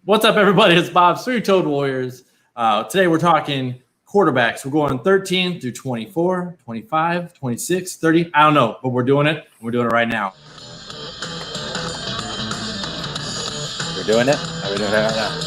What's up, everybody? It's Bob's Three-Toed Warriors. Today we're talking quarterbacks. We're going 13 through 24, 25, 26, 30. I don't know, but we're doing it. We're doing it right now. We're doing it? Are we doing it right now?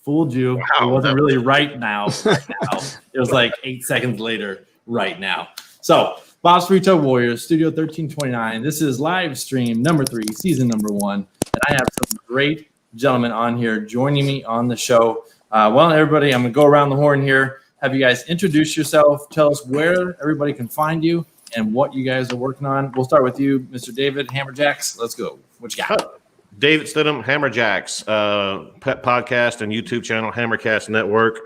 Fooled you. Wow, it wasn't really right now. It was like 8 seconds later, right now. So, Bob's Three-Toed Warriors, Studio 1329. This is live stream number 3, season number 1. And I have some great gentlemen on here joining me on the show. Well, everybody, I'm going to go around the horn here. Have you guys introduce yourself. Tell us where everybody can find you and what you guys are working on. We'll start with you, Mr. David Hammerjacks. Let's go. What you got? David Stidham, Hammerjacks, pet podcast and YouTube channel, Hammercast Network,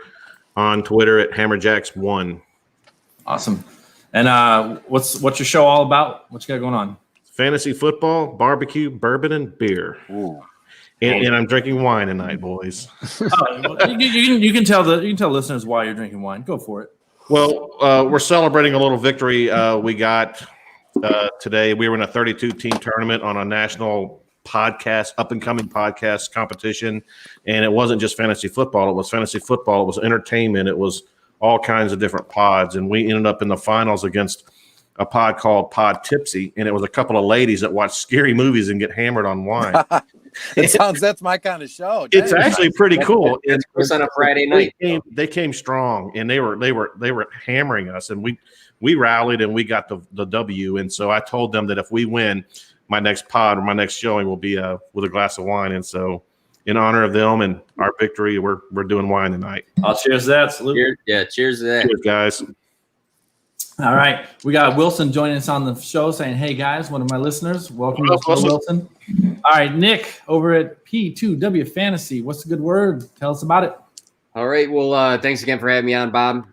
on Twitter at Hammerjacks1. Awesome. And what's your show all about? What you got going on? Fantasy football, barbecue, bourbon, and beer. Ooh. And I'm drinking wine tonight, boys. You can tell listeners why you're drinking wine. Go for it. Well, we're celebrating a little victory we got today. We were in a 32-team tournament on a national podcast, up-and-coming podcast competition, and it wasn't just fantasy football. It was fantasy football. It was entertainment. It was all kinds of different pods, and we ended up in the finals against a pod called Pod Tipsy, and it was a couple of ladies that watch scary movies and get hammered on wine. That's my kind of show. It's actually pretty cool. It's on a Friday night. They came strong, and they were hammering us, and we rallied and we got the W. And so I told them that if we win, my next pod or my next showing will be with a glass of wine. And so, in honor of them and our victory, we're doing wine tonight. I'll cheers to that. Salute. Cheers to that. Cheers, guys. All right. We got Wilson joining us on the show saying, hey, guys, one of my listeners. Welcome, Wilson. All right, Nick over at P2W Fantasy. What's a good word? Tell us about it. All right. Well, thanks again for having me on, Bob.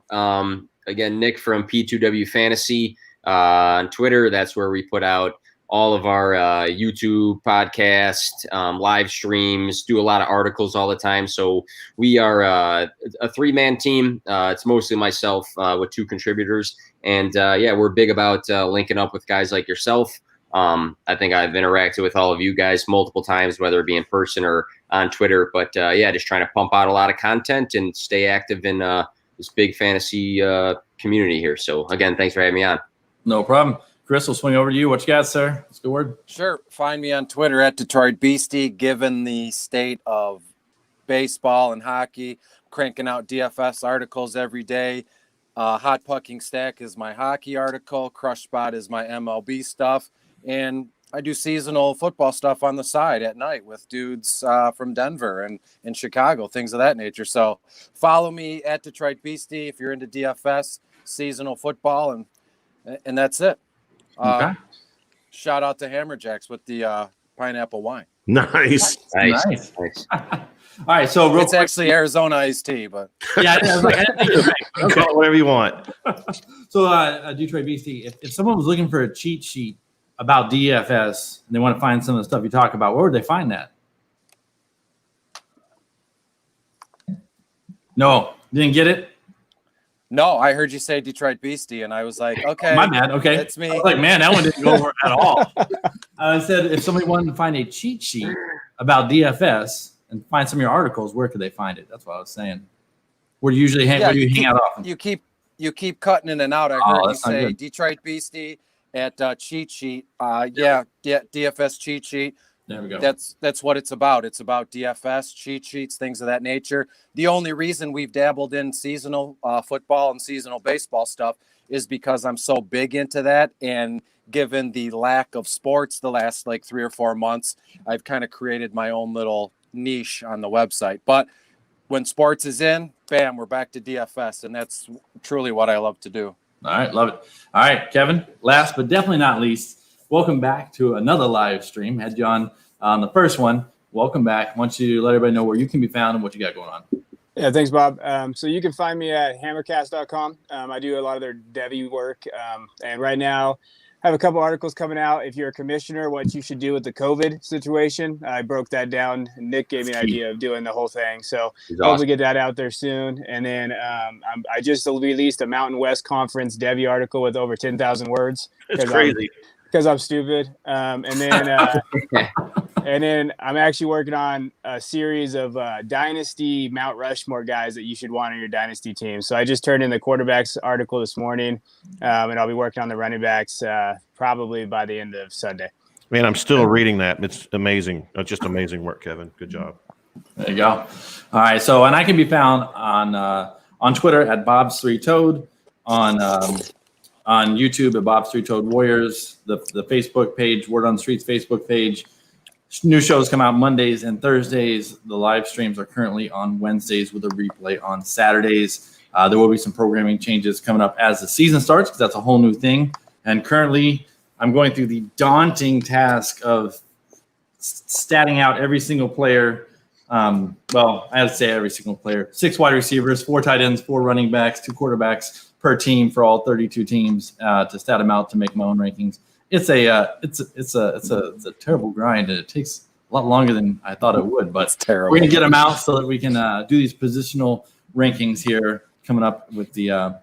Again, Nick from P2W Fantasy on Twitter. That's where we put out all of our YouTube podcast, live streams, do a lot of articles all the time. So we are a 3-man team. It's mostly myself with 2 contributors. And, we're big about linking up with guys like yourself. I think I've interacted with all of you guys multiple times, whether it be in person or on Twitter. But, just trying to pump out a lot of content and stay active in this big fantasy community here. So, again, thanks for having me on. No problem. Chris, we'll swing over to you. What you got, sir? What's the word? Sure. Find me on Twitter at Detroit Beastie. Given the state of baseball and hockey, cranking out DFS articles every day. Hot Pucking Stack is my hockey article. Crush Spot is my MLB stuff. And I do seasonal football stuff on the side at night with dudes from Denver and in Chicago, things of that nature. So follow me at Detroit Beastie if you're into DFS, seasonal football, and that's it. Okay. Shout out to Hammerjacks with the pineapple wine. Nice. All right, so it's actually Arizona iced tea, but yeah, I was like, I didn't think you're right. Call it whatever you want. So, Detroit Beastie, if someone was looking for a cheat sheet about DFS and they want to find some of the stuff you talk about, where would they find that? No, you didn't get it? No, I heard you say Detroit Beastie, and I was like, okay. My bad. Okay. That's me. I was like, man, that one didn't go over at all. I said if somebody wanted to find a cheat sheet about DFS and find some of your articles, where could they find it? That's what I was saying. Where do you usually hang out often? You keep cutting in and out. I heard you say Detroit Beastie at cheat sheet. DFS cheat sheet. There we go. That's what it's about. It's about DFS, cheat sheets, things of that nature. The only reason we've dabbled in seasonal football and seasonal baseball stuff is because I'm so big into that. And given the lack of sports the last 3 or 4 months, I've kind of created my own little niche on the website. But when sports is in, bam, we're back to DFS. And that's truly what I love to do. All right. Love it. All right, Kevin, last but definitely not least, welcome back to another live stream. Had you on the first one. Welcome back. I want you to let everybody know where you can be found and what you got going on. Yeah, thanks, Bob. So you can find me at hammercast.com. I do a lot of their Devi work. And right now, I have a couple articles coming out. If you're a commissioner, what you should do with the COVID situation. I broke that down. Nick gave me an idea of doing the whole thing. So hopefully get that out there soon. And then I just released a Mountain West Conference Devi article with over 10,000 words. It's crazy. because I'm stupid. And then I'm actually working on a series of Dynasty Mount Rushmore guys that you should want on your Dynasty team. So I just turned in the quarterbacks article this morning, and I'll be working on the running backs probably by the end of Sunday. Man, I'm still reading that. It's amazing. It's just amazing work, Kevin. Good job. There you go. All right. So, and I can be found on Twitter at Bob's3Toad, on YouTube at Bob's3Toad Warriors, the Facebook page, Word on the Streets Facebook page. New shows come out Mondays and Thursdays. The live streams are currently on Wednesdays with a replay on Saturdays. There will be some programming changes coming up as the season starts because that's a whole new thing. And currently, I'm going through the daunting task of statting out every single player. Well, I had to say every single player. 6 wide receivers, 4 tight ends, 4 running backs, 2 quarterbacks per team for all 32 teams to stat them out to make my own rankings. It's a terrible grind, and it takes a lot longer than I thought it would. But we're gonna get them out so that we can do these positional rankings here coming up with the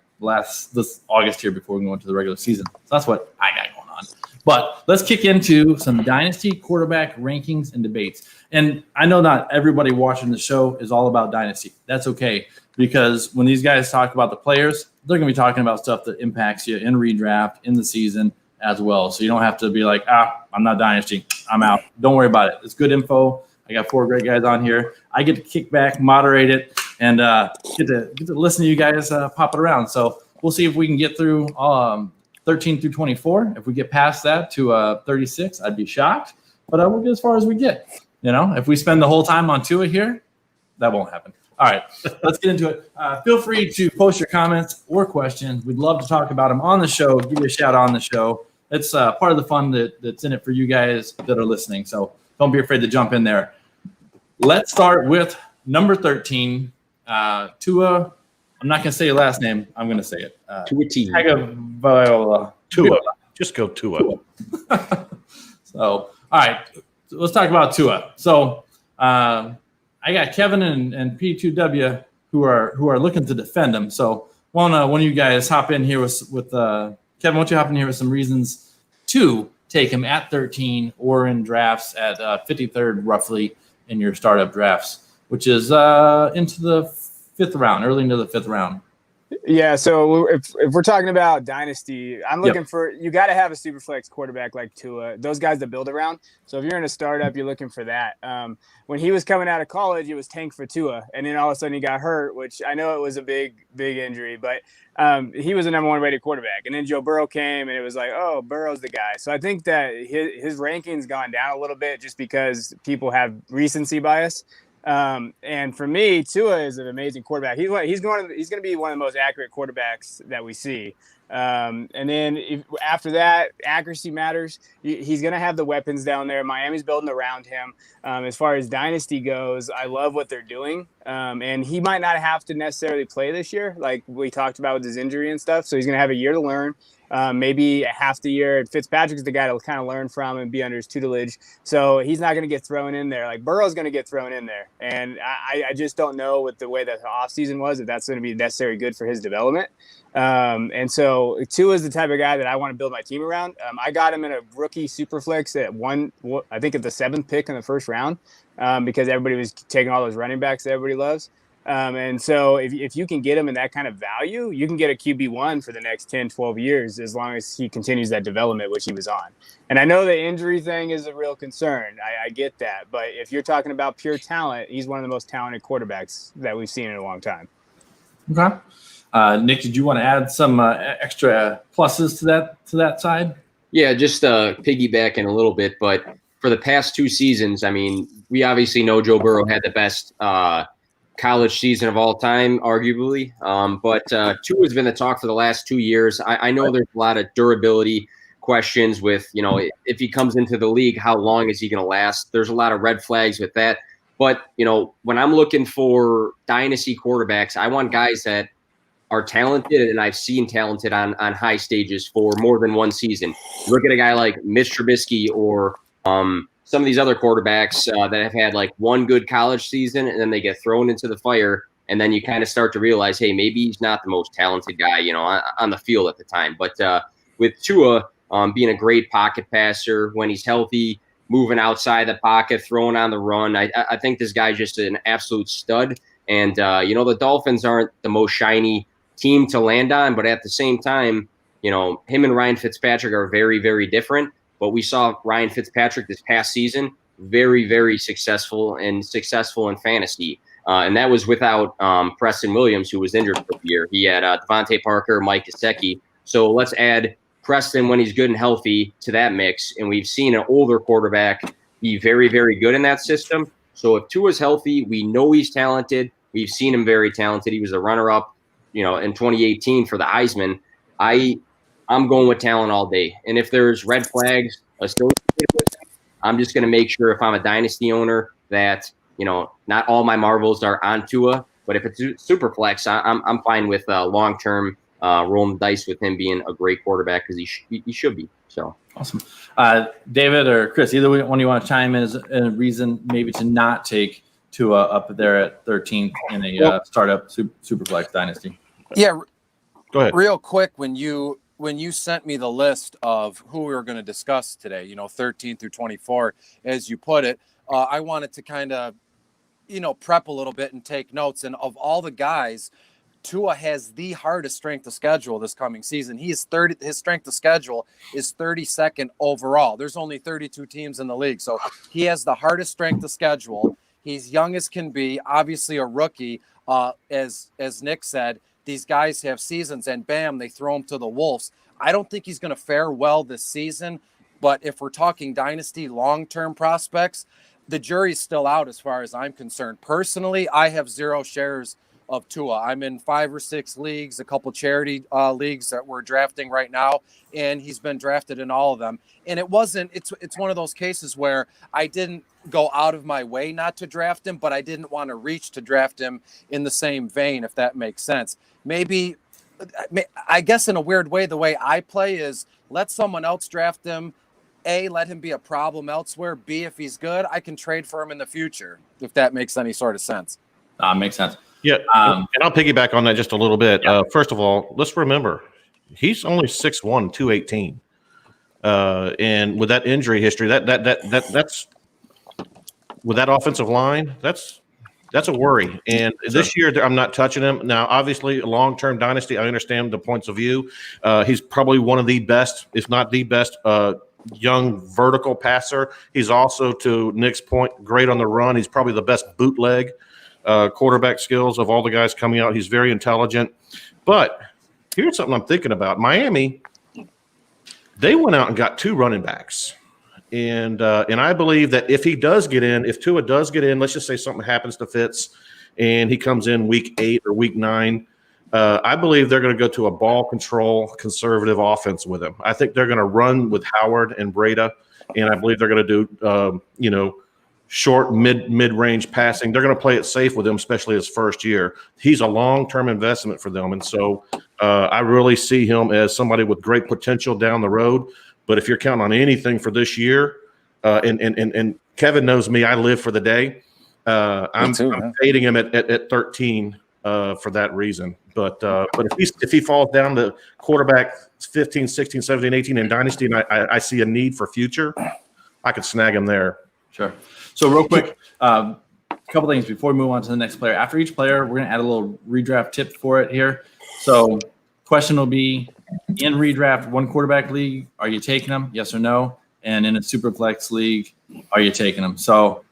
this August here before we go into the regular season. So that's what I got going on. But let's kick into some Dynasty quarterback rankings and debates. And I know not everybody watching the show is all about Dynasty. That's okay, because when these guys talk about the players, they're going to be talking about stuff that impacts you in redraft, in the season as well. So you don't have to be like, I'm not Dynasty, I'm out. Don't worry about it. It's good info. I got 4 great guys on here. I get to kick back, moderate it, and get to listen to you guys pop it around. So we'll see if we can get through 13 through 24. If we get past that to 36, I'd be shocked. But we'll get as far as we get. You know, if we spend the whole time on Tua here, that won't happen. All right, let's get into it. Feel free to post your comments or questions. We'd love to talk about them on the show. Give you a shout out on the show. It's part of the fun that's in it for you guys that are listening. So don't be afraid to jump in there. Let's start with number 13, Tua. I'm not going to say your last name. I'm going to say it. Tua. Just go Tua. So, all right. So let's talk about Tua. So I got Kevin and P2W who are looking to defend him. So one of you guys hop in here with Kevin, why don't you hop in here with some reasons to take him at 13 or in drafts at 53rd roughly in your startup drafts, which is into the 5th round, early into the 5th round. Yeah, so if we're talking about Dynasty, I'm looking for – you got to have a super flex quarterback like Tua, those guys that build around. So if you're in a startup, you're looking for that. When he was coming out of college, it was tank for Tua, and then all of a sudden he got hurt, which I know it was a big injury, but he was the number 1 rated quarterback. And then Joe Burrow came, and it was like, oh, Burrow's the guy. So I think that his ranking's gone down a little bit just because people have recency bias. And for me, Tua is an amazing quarterback. He's going to be one of the most accurate quarterbacks that we see. And then after that, accuracy matters. He's going to have the weapons down there. Miami's building around him. As far as Dynasty goes, I love what they're doing. And he might not have to necessarily play this year, like we talked about with his injury and stuff. So he's going to have a year to learn. Maybe a half the year. Fitzpatrick's the guy to kind of learn from and be under his tutelage. So he's not going to get thrown in there. Like Burrow's going to get thrown in there. And I just don't know with the way that the offseason was, if that's going to be necessarily good for his development. And so Tua is the type of guy that I want to build my team around. I got him in a rookie super flex at I think at the 7th pick in the 1st round because everybody was taking all those running backs that everybody loves. And so if you can get him in that kind of value, you can get a QB1 for the next 10, 12 years as long as he continues that development, which he was on. And I know the injury thing is a real concern. I get that. But if you're talking about pure talent, he's one of the most talented quarterbacks that we've seen in a long time. Okay. Nick, did you want to add some extra pluses to that side? Yeah, just piggybacking a little bit. But for the past 2 seasons, I mean, we obviously know Joe Burrow had the best college season of all time, arguably. But Tua has been the talk for the last 2 years. I know there's a lot of durability questions with, if he comes into the league, how long is he going to last? There's a lot of red flags with that. But, when I'm looking for dynasty quarterbacks, I want guys that are talented, and I've seen talented on high stages for more than 1 season. Look at a guy like Mitch Trubisky or some of these other quarterbacks that have had like 1 good college season and then they get thrown into the fire. And then you kind of start to realize, hey, maybe he's not the most talented guy, on the field at the time. But with Tua, being a great pocket passer when he's healthy, moving outside the pocket, throwing on the run. I think this guy's just an absolute stud. And, the Dolphins aren't the most shiny team to land on, but at the same time, him and Ryan Fitzpatrick are very, very different. But we saw Ryan Fitzpatrick this past season very, very successful in fantasy. And that was without Preston Williams, who was injured for the year. He had Devontae Parker, Mike Gesicki. So let's add Preston when he's good and healthy to that mix. And we've seen an older quarterback be very, very good in that system. So if Tua's healthy, we know he's talented. We've seen him very talented. He was a runner-up, in 2018 for the Heisman. I'm going with talent all day. And if there's red flags associated with it, I'm just going to make sure if I'm a dynasty owner that, not all my marbles are on Tua. But if it's super flex, I'm fine with long-term rolling the dice with him being a great quarterback because he should be. So awesome. David or Chris, either one you want to chime in as a reason maybe to not take Tua up there at 13th in a startup Superflex dynasty. Yeah. Go ahead. Real quick, when you sent me the list of who we were going to discuss today, 13 through 24, as you put it, I wanted to kind of, prep a little bit and take notes. And of all the guys, Tua has the hardest strength of schedule this coming season. His strength of schedule is 32nd overall. There's only 32 teams in the league. So he has the hardest strength of schedule. He's young as can be, obviously a rookie. As Nick said, these guys have seasons and bam, they throw him to the Wolves. I don't think he's going to fare well this season. But if we're talking dynasty long-term prospects, the jury's still out as far as I'm concerned. Personally, I have 0 shares of Tua. I'm in 5 or 6 leagues, a couple charity leagues that we're drafting right now, and he's been drafted in all of them. And it's one of those cases where I didn't go out of my way not to draft him, but I didn't want to reach to draft him in the same vein, if that makes sense. Maybe, I guess in a weird way, the way I play is let someone else draft him. A, let him be a problem elsewhere. B, if he's good, I can trade for him in the future, if that makes any sort of sense. Makes sense. Yeah, and I'll piggyback on that just a little bit. Yeah. First of all, let's remember, he's only 6'1", 218. And with that injury history, that's with that offensive line, that's a worry. And this year, I'm not touching him. Now, obviously, long-term dynasty, I understand the points of view. He's probably one of the best, if not the best, young vertical passer. He's also, to Nick's point, great on the run. He's probably the best bootleg quarterback skills of all the guys coming out. He's very intelligent. But here's something I'm thinking about. Miami, they went out and got 2 running backs. And I believe that if Tua does get in, let's just say something happens to Fitz and he comes in week 8 or week 9, I believe they're going to go to a ball control conservative offense with him. I think they're going to run with Howard and Breda, and I believe they're going to do short mid-range passing. They're going to play it safe with him, especially his first year. He's a long-term investment for them, and so I really see him as somebody with great potential down the road. But if you're counting on anything for this year, and Kevin knows me, I live for the day. I'm fading him at 13 for that reason. But if he falls down to quarterback 15, 16, 17, 18 in Dynasty, and I see a need for future, I could snag him there. Sure. So real quick, a couple things before we move on to the next player. After each player, we're going to add a little redraft tip for it here. So question will be, in redraft 1 quarterback league, are you taking them? Yes or no? And in a super flex league, are you taking them? So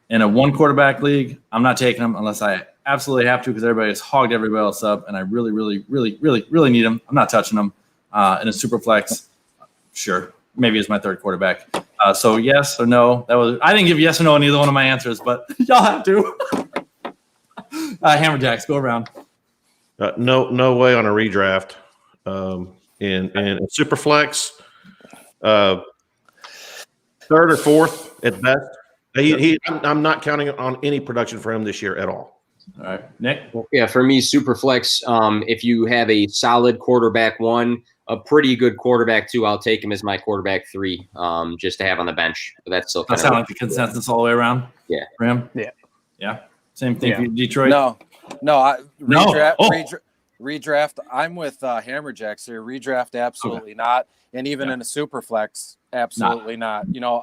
in a 1 quarterback league, I'm not taking them unless I absolutely have to because everybody has hogged everybody else up, and I really, really, really, really, really need them. I'm not touching them. In a super flex, sure, maybe it's my 3rd quarterback. So yes or no? I didn't give yes or no on either one of my answers, but y'all have to. Hammerjacks, go around. No way on a redraft. In Superflex, 3rd or 4th at best. I'm not counting on any production for him this year at all. All right, Nick. Yeah, for me, Superflex. If you have a solid quarterback 1, a pretty good quarterback 2, I'll take him as my quarterback 3, just to have on the bench. But that's still that sounds like the consensus all the way around. Yeah, Ram. Yeah. Same thing for you, Detroit. No. No. Redraft, I'm with Hammerjacks here. Redraft, absolutely not. And even in a super flex, absolutely not. You know,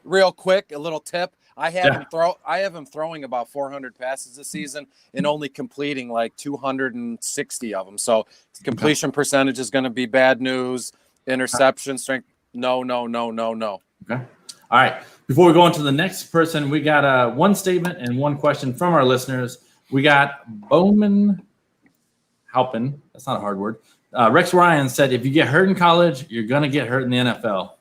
real quick, a little tip. I have him throwing about 400 passes this season and only completing like 260 of them. So completion percentage is going to be bad news. Interception strength, no. Okay. All right. Before we go on to the next person, we got one statement and one question from our listeners. We got Bowman Halpin. That's not a hard word. Rex Ryan said, if you get hurt in college, you're going to get hurt in the NFL.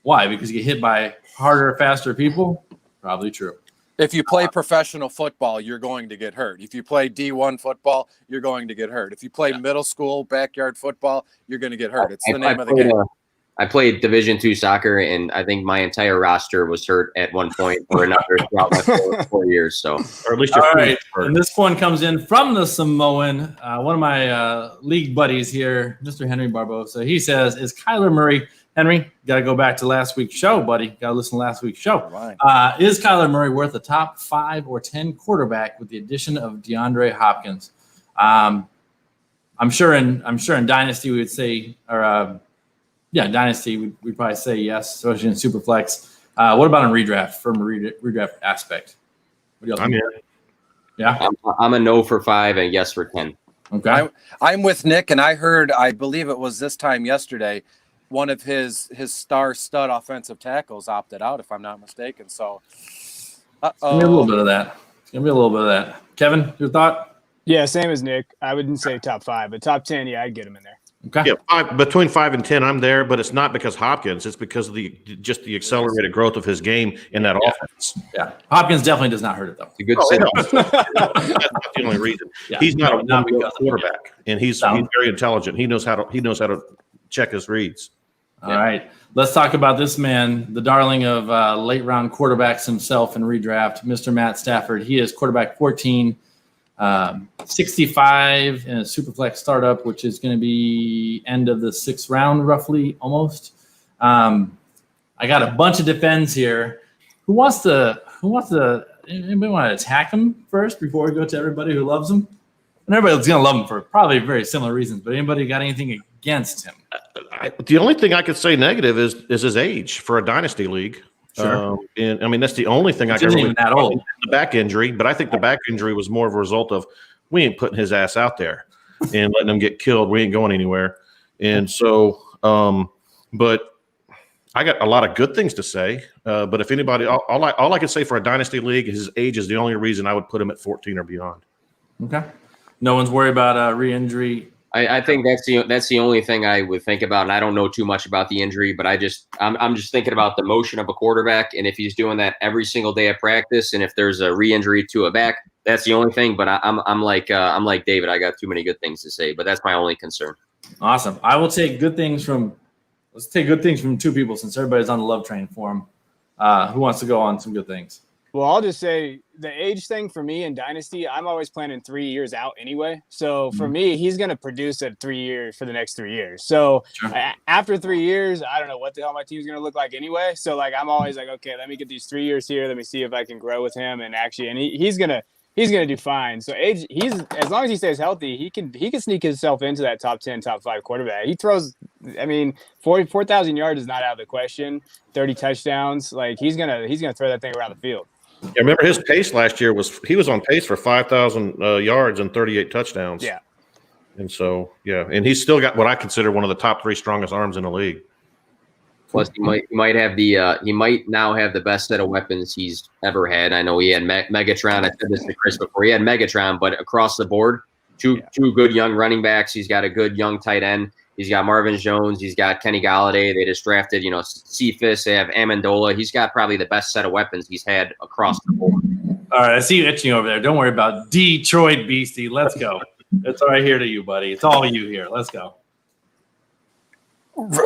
Why? Because you get hit by harder, faster people? Probably true. If you play professional football, you're going to get hurt. If you play D1 football, you're going to get hurt. If you play middle school backyard football, you're going to get hurt. It's the name of the game. I played Division II soccer, and I think my entire roster was hurt at one point or another throughout my 4 years. So, or at least all right. And this one comes in from the Samoan, one of my league buddies here, Mr. Henry Barbosa. He says, "Is Kyler Murray?" Henry, got to go back to last week's show, buddy. Got to listen to last week's show. Is Kyler Murray worth a top 5 or 10 quarterback with the addition of DeAndre Hopkins? I'm sure in Dynasty we would say, or Dynasty we'd probably say yes, especially in Superflex. What about in redraft from a redraft aspect? What do y'all think? I'm in. Yeah, I'm a no for 5 and yes for 10. Okay, I'm with Nick, and I believe it was this time yesterday, one of his star stud offensive tackles opted out, if I'm not mistaken. So, it's gonna be a little bit of that. Kevin, your thought? Yeah, same as Nick. I wouldn't say top 5, but top 10, yeah, I'd get him in there. Okay. Yeah, between 5 and 10, I'm there, but it's not because Hopkins. It's because of the accelerated growth of his game in that offense. Yeah, Hopkins definitely does not hurt it though. It's a good that's not the only reason. Yeah, he's not a because quarterback, and he's very intelligent. He knows how to check his reads. All right, let's talk about this man, the darling of late round quarterbacks himself in redraft, Mr. Matt Stafford. He is quarterback 14, 65 in a Superflex startup, which is going to be end of the 6th round, roughly, almost. I got a bunch of defends here. Who wants to? Anybody want to attack him first before we go to everybody who loves him? And everybody's going to love him for probably very similar reasons. But anybody got anything against him? The only thing I could say negative is his age for a dynasty league. Sure. And I mean, that's the only thing I can really that old. The back injury, but I think the back injury was more of a result of we ain't putting his ass out there and letting him get killed. We ain't going anywhere. And so, but I got a lot of good things to say. But if anybody, all I can say for a dynasty league, his age is the only reason I would put him at 14 or beyond. Okay. No one's worried about re-injury. I think that's the only thing I would think about, and I don't know too much about the injury, but I'm just thinking about the motion of a quarterback, and if he's doing that every single day at practice, and if there's a re-injury to a back, that's the only thing. But I'm like David, I got too many good things to say, but that's my only concern. Awesome. I will take good things from. Let's take good things from 2 people since everybody's on the love train for him. Who wants to go on some good things? Well, I'll just say the age thing for me in Dynasty, I'm always planning 3 years out anyway. So for me, he's going to produce at 3 years for the next 3 years. So after 3 years, I don't know what the hell my team's going to look like anyway. So like, I'm always like, okay, let me get these 3 years here. Let me see if I can grow with him. And actually, and he's going to do fine. So age, as long as he stays healthy, he can sneak himself into that top 10, top 5 quarterback. He throws, 4,000 yards is not out of the question. 30 touchdowns. Like he's going to throw that thing around the field. Yeah, remember his pace last year he was on pace for 5,000 yards and 38 touchdowns. Yeah. And so, and he's still got what I consider one of the top 3 strongest arms in the league. Plus, he might now have the best set of weapons he's ever had. I know he had Megatron. I said this to Chris before. He had Megatron, but across the board, two good young running backs. He's got a good young tight end. He's got Marvin Jones. He's got Kenny Galladay. They just drafted, Cephas. They have Amendola. He's got probably the best set of weapons he's had across the board. All right, I see you itching over there. Don't worry about Detroit Beastie. Let's go. It's all right here to you, buddy. It's all you here. Let's go.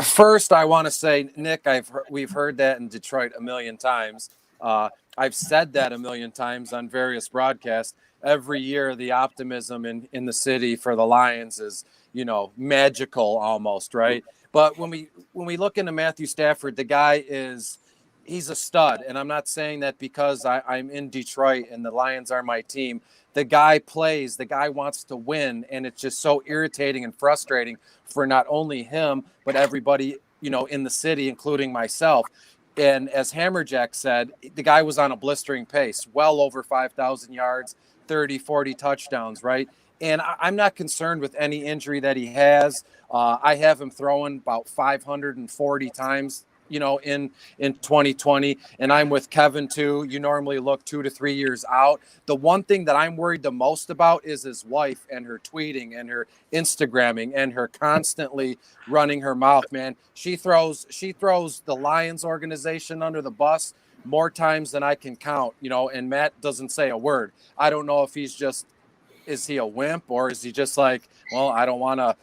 First, I want to say, Nick, we've heard that in Detroit a million times. I've said that a million times on various broadcasts. Every year, the optimism in the city for the Lions is, magical almost, right? But when we look into Matthew Stafford, the guy is he's a stud. And I'm not saying that because I'm in Detroit and the Lions are my team. The guy plays, the guy wants to win. And it's just so irritating and frustrating for not only him, but everybody, in the city, including myself. And as Hammerjack said, the guy was on a blistering pace, well over 5,000 yards, 30, 40 touchdowns, right? And I'm not concerned with any injury that he has. I have him throwing about 540 times, in 2020. And I'm with Kevin too. You normally look 2 to 3 years out. The one thing that I'm worried the most about is his wife and her tweeting and her Instagramming and her constantly running her mouth, man. She throws the Lions organization under the bus more times than I can count, and Matt doesn't say a word. I don't know if is he a wimp or is he just like, well, I don't want to,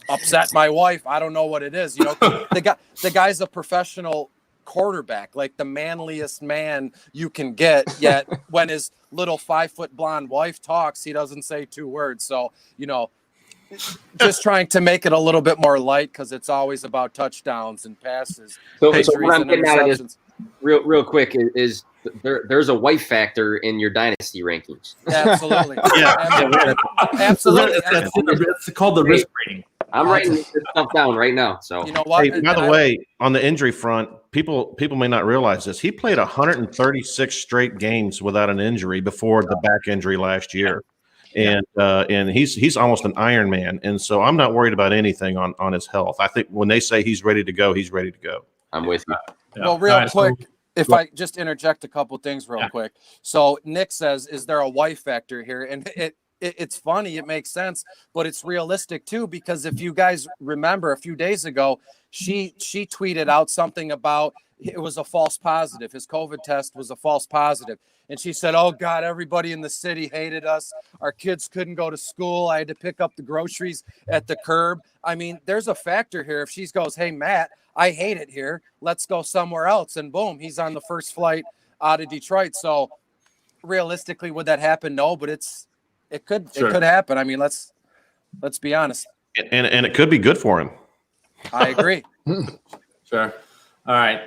upset my wife. I don't know what it is. The guy's a professional quarterback, like the manliest man you can get. Yet when his little 5-foot blonde wife talks, he doesn't say 2 words. So, just trying to make it a little bit more light because it's always about touchdowns and passes. So what I'm getting out of this real quick is there's a wife factor in your dynasty rankings. Absolutely. Yeah. Absolutely. It's called the risk rating. I'm writing this stuff down right now. So you know what? Hey, by the way, on the injury front, people may not realize this. He played 136 straight games without an injury before the back injury last year. And he's almost an Iron Man. And so I'm not worried about anything on his health. I think when they say he's ready to go, he's ready to go. I'm with you. Well, real quick, if I just interject a couple things real quick. So Nick says, is there a wife factor here? And it's funny. It makes sense, but it's realistic too, because if you guys remember a few days ago, she tweeted out something about it was a false positive. His COVID test was a false positive. And she said, oh God, everybody in the city hated us. Our kids couldn't go to school. I had to pick up the groceries at the curb. I mean, there's a factor here. If she goes, hey, Matt, I hate it here. Let's go somewhere else. And boom, he's on the first flight out of Detroit. So realistically, would that happen? No, but it could happen. I mean, let's be honest. And it could be good for him. I agree. Sure. All right.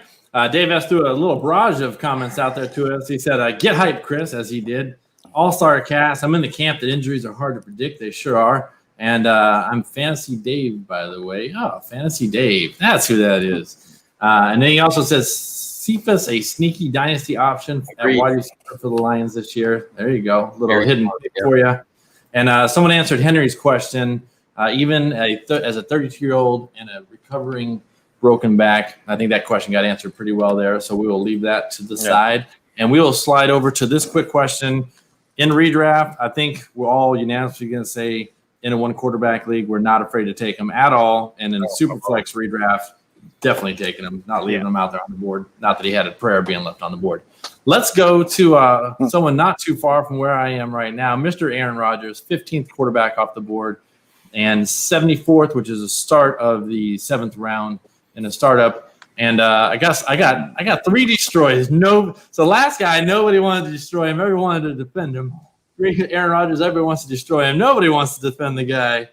Dave S. threw a little barrage of comments out there to us. He said, get hyped, Chris, as he did. All-star cast. I'm in the camp that injuries are hard to predict. They sure are. And I'm Fantasy Dave, by the way. Oh, Fantasy Dave. That's who that is. And then he also says, Cephas, a sneaky dynasty option at wide receiver for the Lions this year. There you go. A little hidden for you. And someone answered Henry's question. Even as a 32-year-old and a recovering broken back, I think that question got answered pretty well there. So we will leave that to the side. And we will slide over to this quick question. In redraft, I think we're all unanimously going to say in a 1-quarterback league, we're not afraid to take them at all. And in a Superflex redraft, definitely taking them, not leaving them out there on the board. Not that he had a prayer being left on the board. Let's go to someone not too far from where I am right now, Mr. Aaron Rodgers, 15th quarterback off the board, and 74th, which is the start of the 7th round in a startup. And I got 3 destroys. So last guy, nobody wanted to destroy him. Everyone wanted to defend him. Aaron Rodgers, everybody wants to destroy him. Nobody wants to defend the guy.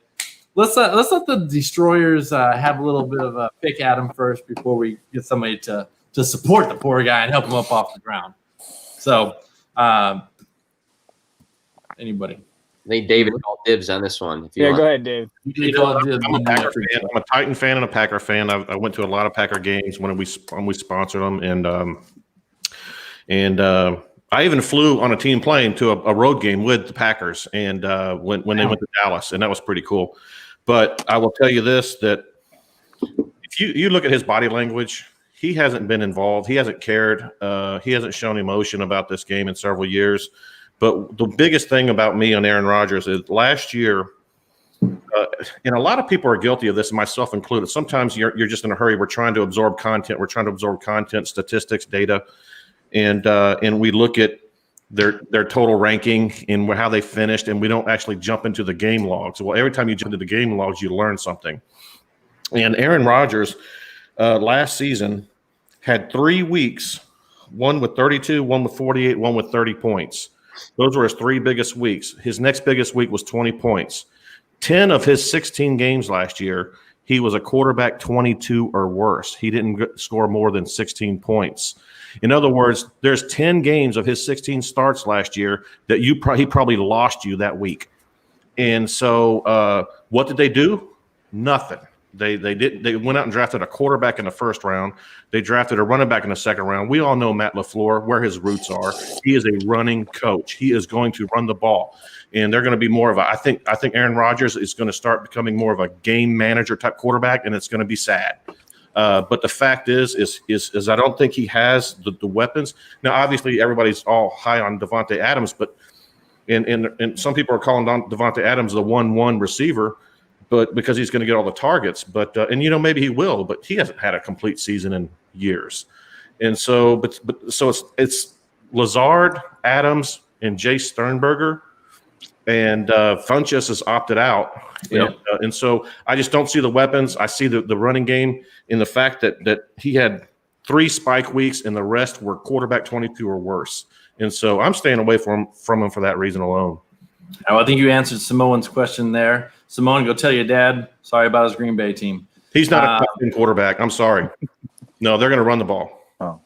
Let's let the destroyers have a little bit of a pick at him first before we get somebody to support the poor guy and help him up off the ground. So, anybody? I think David called dibs on this one. Go ahead, Dave. I'm a Packer fan. I'm a Titan fan and a Packer fan. I went to a lot of Packer games when we sponsored them, and I even flew on a team plane to a road game with the Packers, and when they went to Dallas, and that was pretty cool. But I will tell you this: that if you look at his body language, he hasn't been involved. He hasn't cared. He hasn't shown emotion about this game in several years. But the biggest thing about me on Aaron Rodgers is last year, and a lot of people are guilty of this, myself included. Sometimes you're just in a hurry. We're trying to absorb content. We're trying to absorb content, statistics, data, and we look at their total ranking and how they finished, and we don't actually jump into the game logs. Well, every time you jump into the game logs, you learn something. And Aaron Rodgers last season had 3 weeks, one with 32, one with 48, one with 30 points. Those were his 3 biggest weeks. His next biggest week was 20 points. 10 of his 16 games last year, he was a quarterback 22 or worse. He didn't score more than 16 points. In other words, there's 10 games of his 16 starts last year that he probably lost you that week. And so what did they do? Nothing. They went out and drafted a quarterback in the first round. They drafted a running back in the second round. We all know Matt LaFleur, where his roots are. He is a running coach. He is going to run the ball. And they're going to be more of I think Aaron Rodgers is going to start becoming more of a game manager type quarterback, and it's going to be sad. But the fact is I don't think he has the weapons. Now, obviously, everybody's all high on Davante Adams, but and some people are calling Davante Adams the 1-1 receiver, but because he's going to get all the targets. But and maybe he will, but he hasn't had a complete season in years. And so, so it's Lazard, Adams, and Jay Sternberger, and Funchess has opted out. Yep. And so I just don't see the weapons. I see the running game in the fact that he had 3 spike weeks and the rest were quarterback 22 or worse. And so I'm staying away from him for that reason alone. Now, I think you answered Samoan's question there. Samoan, go tell your dad. Sorry about his Green Bay team. He's not a top 10 quarterback. I'm sorry. No, they're going to run the ball. Oh. All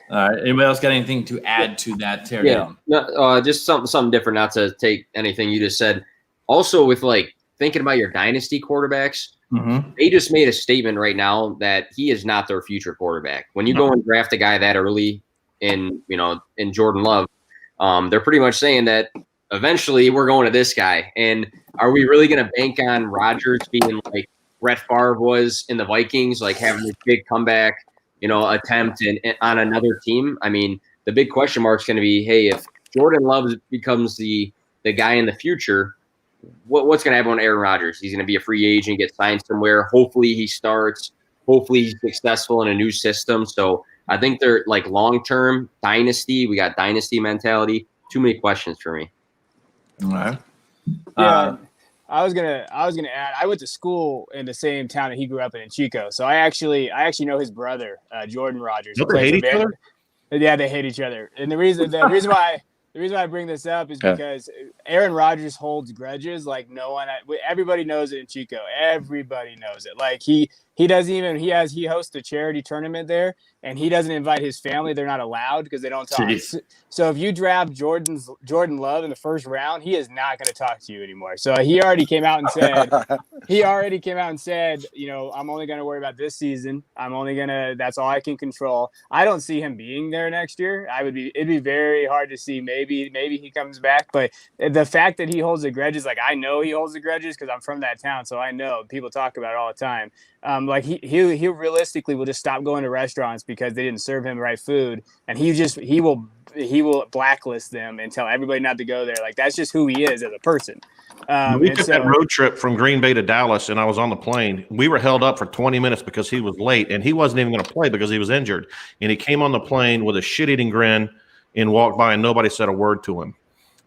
right. Anybody else got anything to add to that, Terry? Yeah. No, just something different, not to take anything you just said. Also, with thinking about your dynasty quarterbacks, they just made a statement right now that he is not their future quarterback. When you go and draft a guy that early in Jordan Love, they're pretty much saying that eventually we're going to this guy. And are we really going to bank on Rodgers being like Brett Favre was in the Vikings, like having this big comeback, attempt on another team? I mean, the big question mark is going to be, hey, if Jordan Love becomes the guy in the future, what's going to happen with Aaron Rodgers? He's going to be a free agent, get signed somewhere. Hopefully he starts. Hopefully he's successful in a new system. So I think they're long-term dynasty. We got dynasty mentality. Too many questions for me. All right. Yeah, I was gonna add. I went to school in the same town that he grew up in Chico, so I actually know his brother, Jordan Rodgers. Don't they hate each other? Yeah, they hate each other, and the reason why I bring this up is because Aaron Rodgers holds grudges like no one. Everybody knows it in Chico. Everybody knows it. Like he doesn't even he hosts a charity tournament there, and he doesn't invite his family. They're not allowed because they don't talk. Jeez. So if you draft Jordan Love in the first round, he is not going to talk to you anymore. So he already came out and said, I'm only going to worry about this season. That's all I can control. I don't see him being there next year. It'd be very hard to see. Maybe he comes back, but the fact that he holds the grudges, I know he holds the grudges because I'm from that town, so I know people talk about it all the time. He realistically will just stop going to restaurants because they didn't serve him the right food, and he will blacklist them and tell everybody not to go there. That's just who he is as a person. We took that road trip from Green Bay to Dallas, and I was on the plane. We were held up for 20 minutes because he was late, and he wasn't even going to play because he was injured. And he came on the plane with a shit-eating grin and walked by, and nobody said a word to him.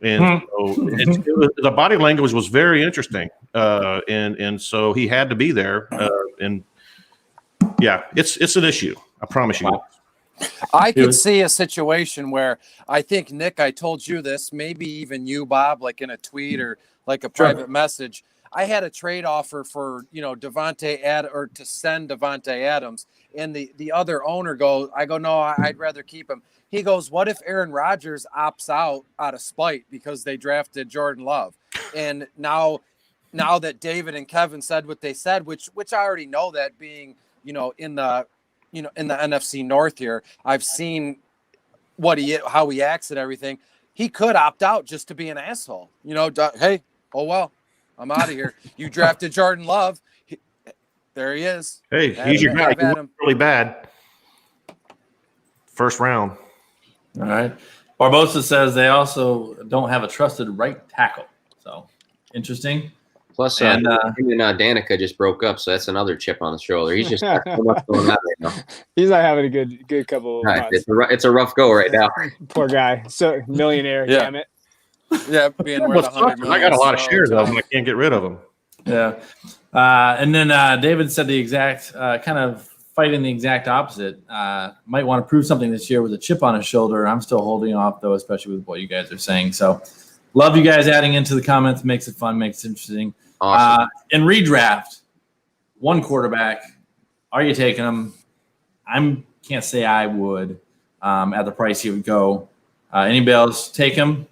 And so the body language was very interesting, and so he had to be there. And yeah, it's an issue. I promise you. Wow. I could see a situation where I think, Nick, I told you this, maybe even you, Bob, in a tweet or a private message. I had a trade offer for, to send Davante Adams, and the other owner I go, no, I'd rather keep him. He goes, what if Aaron Rodgers opts out of spite because they drafted Jordan Love? And now that David and Kevin said what they said, which I already know that being, in the NFC North here, I've seen how he acts and everything. He could opt out just to be an asshole. Hey, oh well, I'm out of here. You drafted Jordan Love. There he is. Hey, he's your guy. He was really bad. First round. All right. Barbosa says they also don't have a trusted right tackle. So interesting. Plus, him and Danica just broke up, so that's another chip on the shoulder. He's just got so much going on right now. He's not having a good couple of months. It's a rough go right now. Poor guy. So millionaire, damn it. Yeah, being worth $100 million. I got a lot of shares of them. I can't get rid of them. Yeah. And then David said the exact kind of fighting the exact opposite. Might want to prove something this year with a chip on his shoulder. I'm still holding off, though, especially with what you guys are saying. So love you guys adding into the comments. Makes it fun, makes it interesting. Awesome. In redraft, one quarterback. Are you taking him? Can't say I would at the price he would go. Anybody else take him?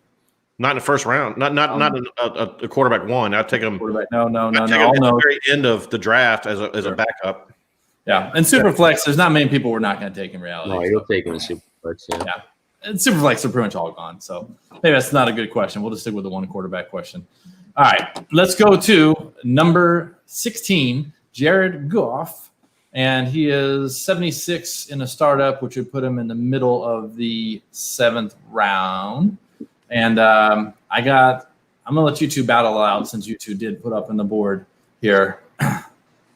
Not in the first round. Not a quarterback one. I'd take him. Quarterback. No. At the very end of the draft as a backup. Yeah, and Superflex, there's not many people we're not going to take in reality. No, you'll take him in Superflex. Yeah. And Superflex are pretty much all gone. So maybe that's not a good question. We'll just stick with the one quarterback question. All right, let's go to number 16, Jared Goff. And he is 76 in a startup, which would put him in the middle of the 7th round. And I'm going to let you two battle out since you two did put up on the board here.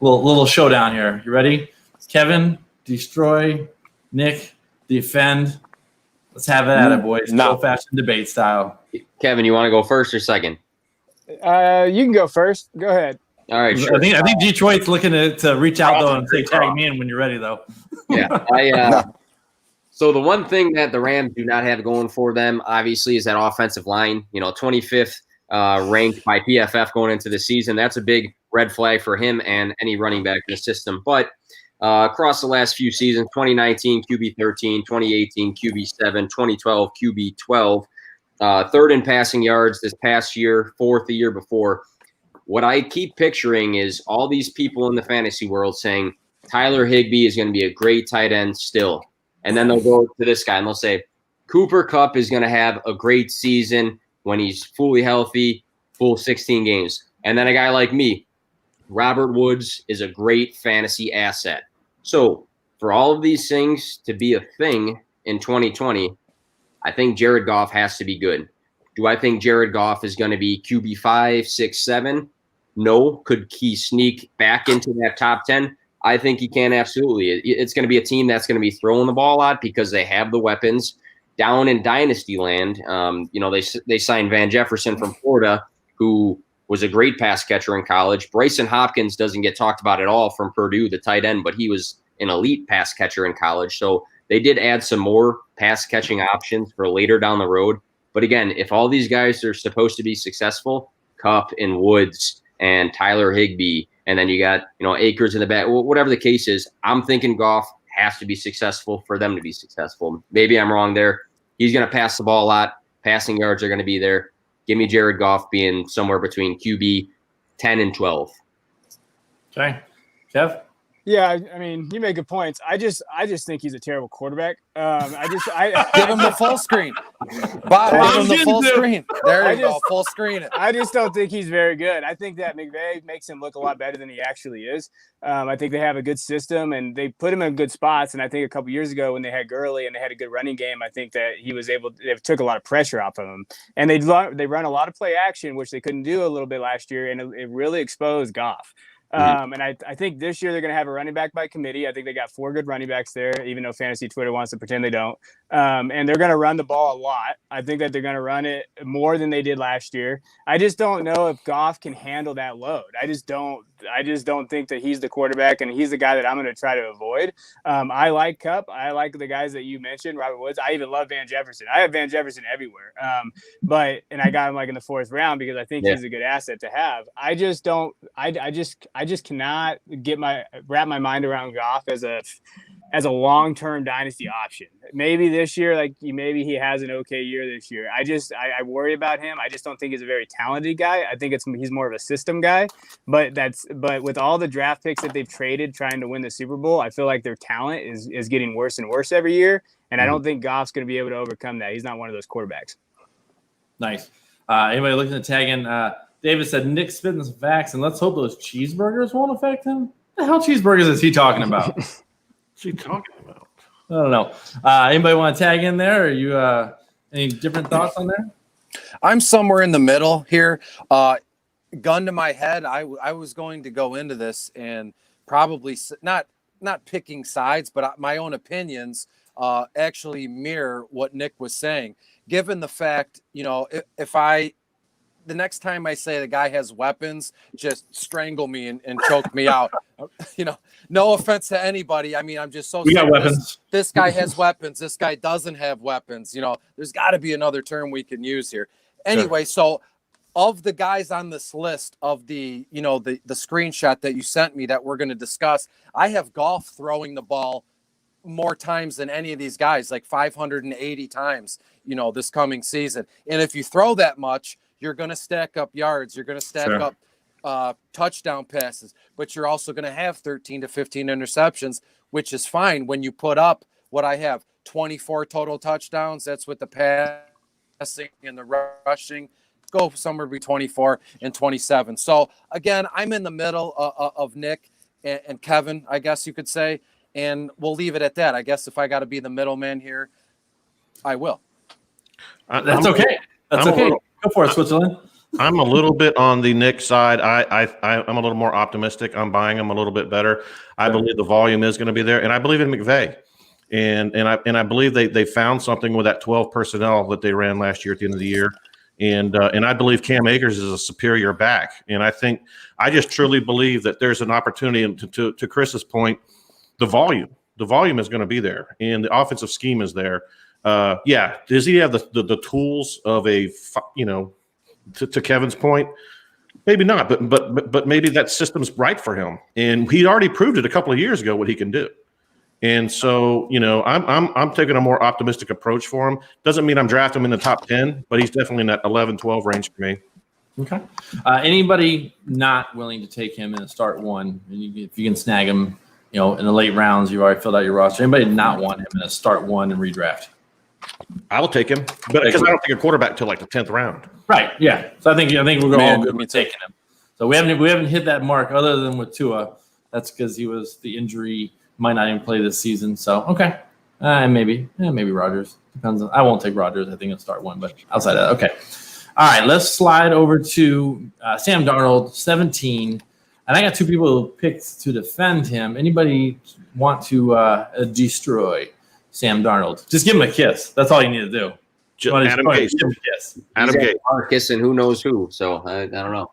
little showdown here. You ready? Kevin, destroy. Nick, defend. Let's have it at it, boys. Old-fashioned debate style. Kevin, you want to go first or second? You can go first. Go ahead. All right, sure. I think Detroit's looking to reach out though and say tag me in when you're ready though. Yeah, so the one thing that the Rams do not have going for them, obviously, is that offensive line. 25th ranked by PFF going into the season. That's a big red flag for him and any running back in the system. But across the last few seasons, 2019 QB 13, 2018 QB 7, 2012 QB 12, third in passing yards this past year, fourth the year before. What I keep picturing is all these people in the fantasy world saying Tyler Higbee is going to be a great tight end still. And then they'll go to this guy and they'll say Cooper Kupp is going to have a great season when he's fully healthy, full 16 games. And then a guy like me, Robert Woods is a great fantasy asset. So for all of these things to be a thing in 2020, I think Jared Goff has to be good. Do I think Jared Goff is going to be QB 5, 6, 7? No. Could he sneak back into that top 10? I think he can, absolutely. It's going to be a team that's going to be throwing the ball a lot because they have the weapons. Down in Dynasty land, they signed Van Jefferson from Florida, who was a great pass catcher in college. Bryson Hopkins doesn't get talked about at all from Purdue, the tight end, but he was an elite pass catcher in college. So they did add some more pass catching options for later down the road. But again, if all these guys are supposed to be successful, Kupp and Woods and Tyler Higbee, and then you got, Akers in the back, whatever the case is, I'm thinking Goff has to be successful for them to be successful. Maybe I'm wrong there. He's going to pass the ball a lot. Passing yards are going to be there. Give me Jared Goff being somewhere between QB 10 and 12. Okay. Kev? Yeah, I mean, you make good points. I just think he's a terrible quarterback. I give him the full screen. Bob, give him the full screen. There you go, full screen it. I just don't think he's very good. I think that McVay makes him look a lot better than he actually is. I think they have a good system and they put him in good spots. And I think a couple years ago when they had Gurley and they had a good running game, I think that they took a lot of pressure off of him. And they run a lot of play action, which they couldn't do a little bit last year, and it really exposed Goff. And I think this year they're going to have a running back by committee. I think they got 4 good running backs there, even though fantasy Twitter wants to pretend they don't. And they're going to run the ball a lot. I think that they're going to run it more than they did last year. I just don't know if Goff can handle that load. I just don't think that he's the quarterback, and he's the guy that I'm going to try to avoid. I like Kupp. I like the guys that you mentioned, Robert Woods. I even love Van Jefferson. I have Van Jefferson everywhere. And I got him in the 4th round because I think he's a good asset to have. I just cannot wrap my mind around Goff as a long-term dynasty option. Maybe this year, maybe he has an okay year this year. I worry about him. I just don't think he's a very talented guy. I think he's more of a system guy. But with all the draft picks that they've traded trying to win the Super Bowl, I feel like their talent is getting worse and worse every year. And I don't think Goff's going to be able to overcome that. He's not one of those quarterbacks. Nice. Anybody looking to tag in? David said Nick spitting some facts, and let's hope those cheeseburgers won't affect him. What the hell cheeseburgers is he talking about? What's he talking about? I don't know. Anybody want to tag in there? Are you any different thoughts on there? I'm somewhere in the middle here. Gun to my head, I was going to go into this and probably not picking sides, but my own opinions actually mirror what Nick was saying. Given the fact, the next time I say the guy has weapons, just strangle me and choke me out. No offense to anybody. I mean, I'm just so. We got weapons. This guy has weapons. This guy doesn't have weapons. There's got to be another term we can use here. Anyway, So of the guys on this list of the screenshot that you sent me that we're going to discuss, I have Goff throwing the ball more times than any of these guys, like 580 times, this coming season. And if you throw that much, you're going to stack up yards. You're going to stack up touchdown passes, but you're also going to have 13 to 15 interceptions, which is fine when you put up what I have, 24 total touchdowns. That's with the passing and the rushing. Go somewhere between 24 and 27. So again, I'm in the middle of Nick and Kevin, I guess you could say, and we'll leave it at that. I guess if I got to be the middleman here, I will. That's okay. That's okay. Go for it, Switzerland. I'm a little bit on the Nick side. I'm a little more optimistic. I'm buying him a little bit better. I believe the volume is going to be there, and I believe in McVay. And I believe they found something with that 12 personnel that they ran last year at the end of the year. And I believe Cam Akers is a superior back. And I just truly believe that there's an opportunity. And to Chris's point, the volume is going to be there, and the offensive scheme is there. Does he have the tools of to Kevin's point? Maybe not, but maybe that system's right for him. And he already proved it a couple of years ago what he can do. And so, I'm taking a more optimistic approach for him. Doesn't mean I'm drafting him in the top 10, but he's definitely in that 11, 12 range for me. Okay. Anybody not willing to take him in a start one, if you can snag him, in the late rounds, you've already filled out your roster. Anybody not want him in a start one and redraft? I will take him, but because I don't take a quarterback till like the 10th round. Right. Yeah. So I think we're all good with taking him. So we haven't hit that mark other than with Tua. That's because the injury might not even play this season. So okay, maybe Rodgers depends. I won't take Rodgers. I think I'll start one, but outside of that, okay. All right, let's slide over to Sam Darnold, 17. And I got two people who picked to defend him. Anybody want to destroy Sam Darnold? Just give him a kiss. That's all you need to do. Adam Gase. Give him a kiss. Adam Gase. Kissing who knows who. So I don't know.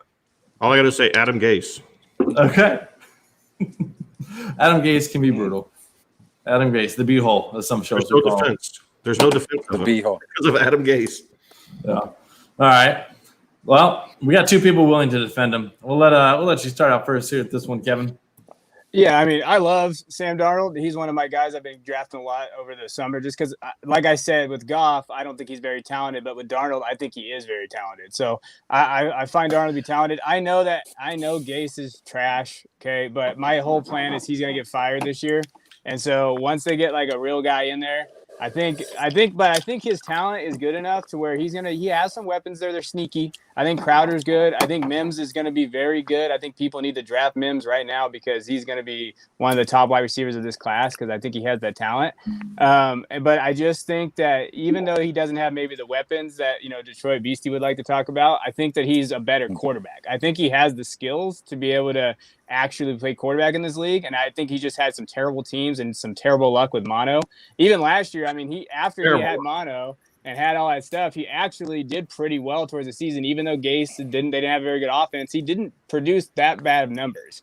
All I got to say, Adam Gase. Okay. Adam Gase can be brutal. Adam Gase, the beehole, as some shows. There's no defense. There's no defense of the beehole because of Adam Gase. Yeah. All right. Well, we got two people willing to defend him. We'll let you start out first here with this one, Kevin. Yeah, I mean, I love Sam Darnold. He's one of my guys I've been drafting a lot over the summer just because, like I said, with Goff, I don't think he's very talented, but with Darnold, I think he is very talented. So I find Darnold to be talented. I know Gase is trash, okay, but my whole plan is he's going to get fired this year. And so once they get like a real guy in there, I think his talent is good enough to where he has some weapons there. They're sneaky. I think Crowder's good. I think Mims is going to be very good. I think people need to draft Mims right now because he's going to be one of the top wide receivers of this class because I think he has that talent. But I just think that even though he doesn't have maybe the weapons that, Detroit Beastie would like to talk about, I think that he's a better quarterback. I think he has the skills to be able to actually play quarterback in this league. And I think he just had some terrible teams and some terrible luck with mono. Even last year, I mean, he had mono and had all that stuff, he actually did pretty well towards the season. Even though Gase they didn't have a very good offense, he didn't produce that bad of numbers.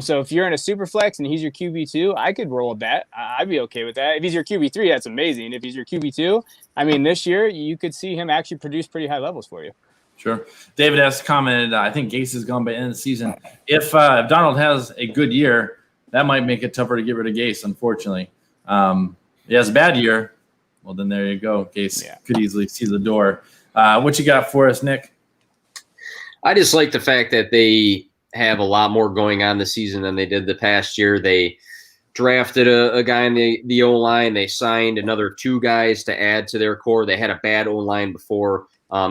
So if you're in a super flex and he's your QB2, I could roll with that. I'd be okay with that. If he's your QB3, that's amazing. If he's your QB2, I mean, this year you could see him actually produce pretty high levels for you. Sure. David has commented, I think Gase is gone by the end of the season. If Donald has a good year, that might make it tougher to get rid of Gase, unfortunately. He has a bad year. Well, then there you go. Gase could easily see the door. What you got for us, Nick? I just like the fact that they have a lot more going on this season than they did the past year. They drafted a guy in the O-line. They signed another two guys to add to their core. They had a bad O-line before.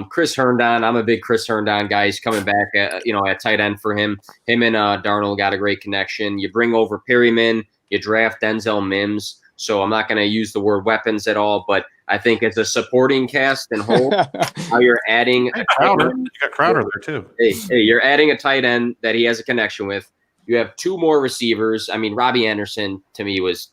Chris Herndon, I'm a big Chris Herndon guy. He's coming back at tight end for him. Him and Darnold got a great connection. You bring over Perryman. You draft Denzel Mims. So I'm not going to use the word weapons at all, but I think it's a supporting cast and whole. How you're adding you got Crowder there too. Hey, you're adding a tight end that he has a connection with. You have two more receivers. I mean, Robbie Anderson to me was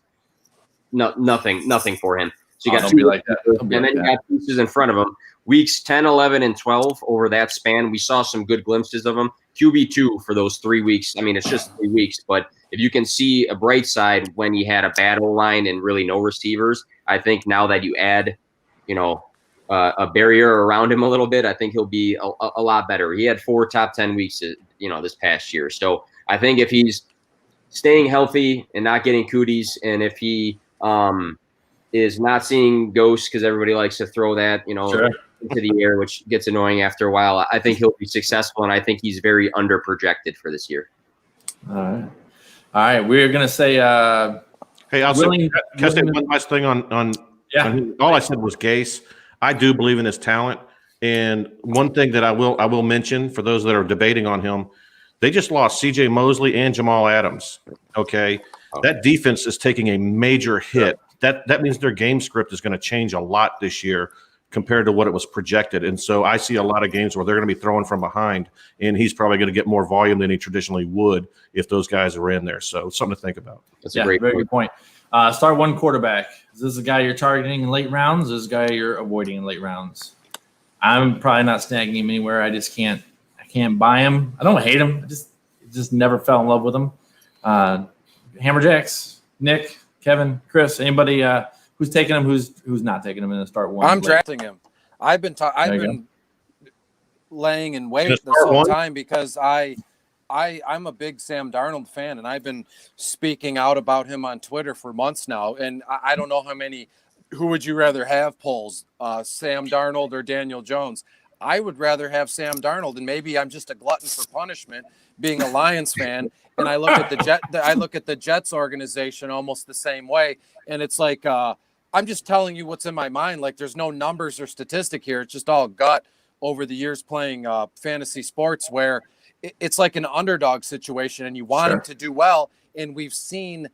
nothing for him. So you got two like that. And then you got pieces in front of him. Weeks 10, 11, and 12 over that span, we saw some good glimpses of him. QB2 for those 3 weeks. I mean, it's just 3 weeks, but if you can see a bright side when he had a bad O-line and really no receivers, I think now that you add, a a barrier around him a little bit, I think he'll be a lot better. He had 4 top 10 weeks, this past year. So I think if he's staying healthy and not getting cooties, and if he is not seeing ghosts, because everybody likes to throw that, Sure. into the air, which gets annoying after a while, I think he'll be successful, and I think he's very underprojected for this year. All right. We're gonna say. Hey, can I say one last thing on all I said was Gase. I do believe in his talent, and one thing that I will mention for those that are debating on him, they just lost C.J. Mosley and Jamal Adams. Okay, that defense is taking a major hit. That means their game script is going to change a lot this year compared to what it was projected. And so I see a lot of games where they're going to be throwing from behind, and he's probably going to get more volume than he traditionally would if those guys are in there. So something to think about. That's a very good point. Start one quarterback. Is this a guy you're targeting in late rounds? Or is this a guy you're avoiding in late rounds? I'm probably not snagging him anywhere. I just can't buy him. I don't hate him. I just never fell in love with him. Hammerjacks, Nick, Kevin, Chris, anybody who's taking him, who's not taking him in the start one? I'm drafting him. I've been laying in wait this whole time because I'm a big Sam Darnold fan, and I've been speaking out about him on Twitter for months now. And I don't know how many. Who would you rather have polls, Sam Darnold or Daniel Jones? I would rather have Sam Darnold, and maybe I'm just a glutton for punishment, being a Lions fan. And I look at the Jets organization almost the same way, and it's like I'm just telling you what's in my mind. Like there's no numbers or statistic here. It's just all gut over the years playing fantasy sports, where it's like an underdog situation, and you want him to do well. And we've seen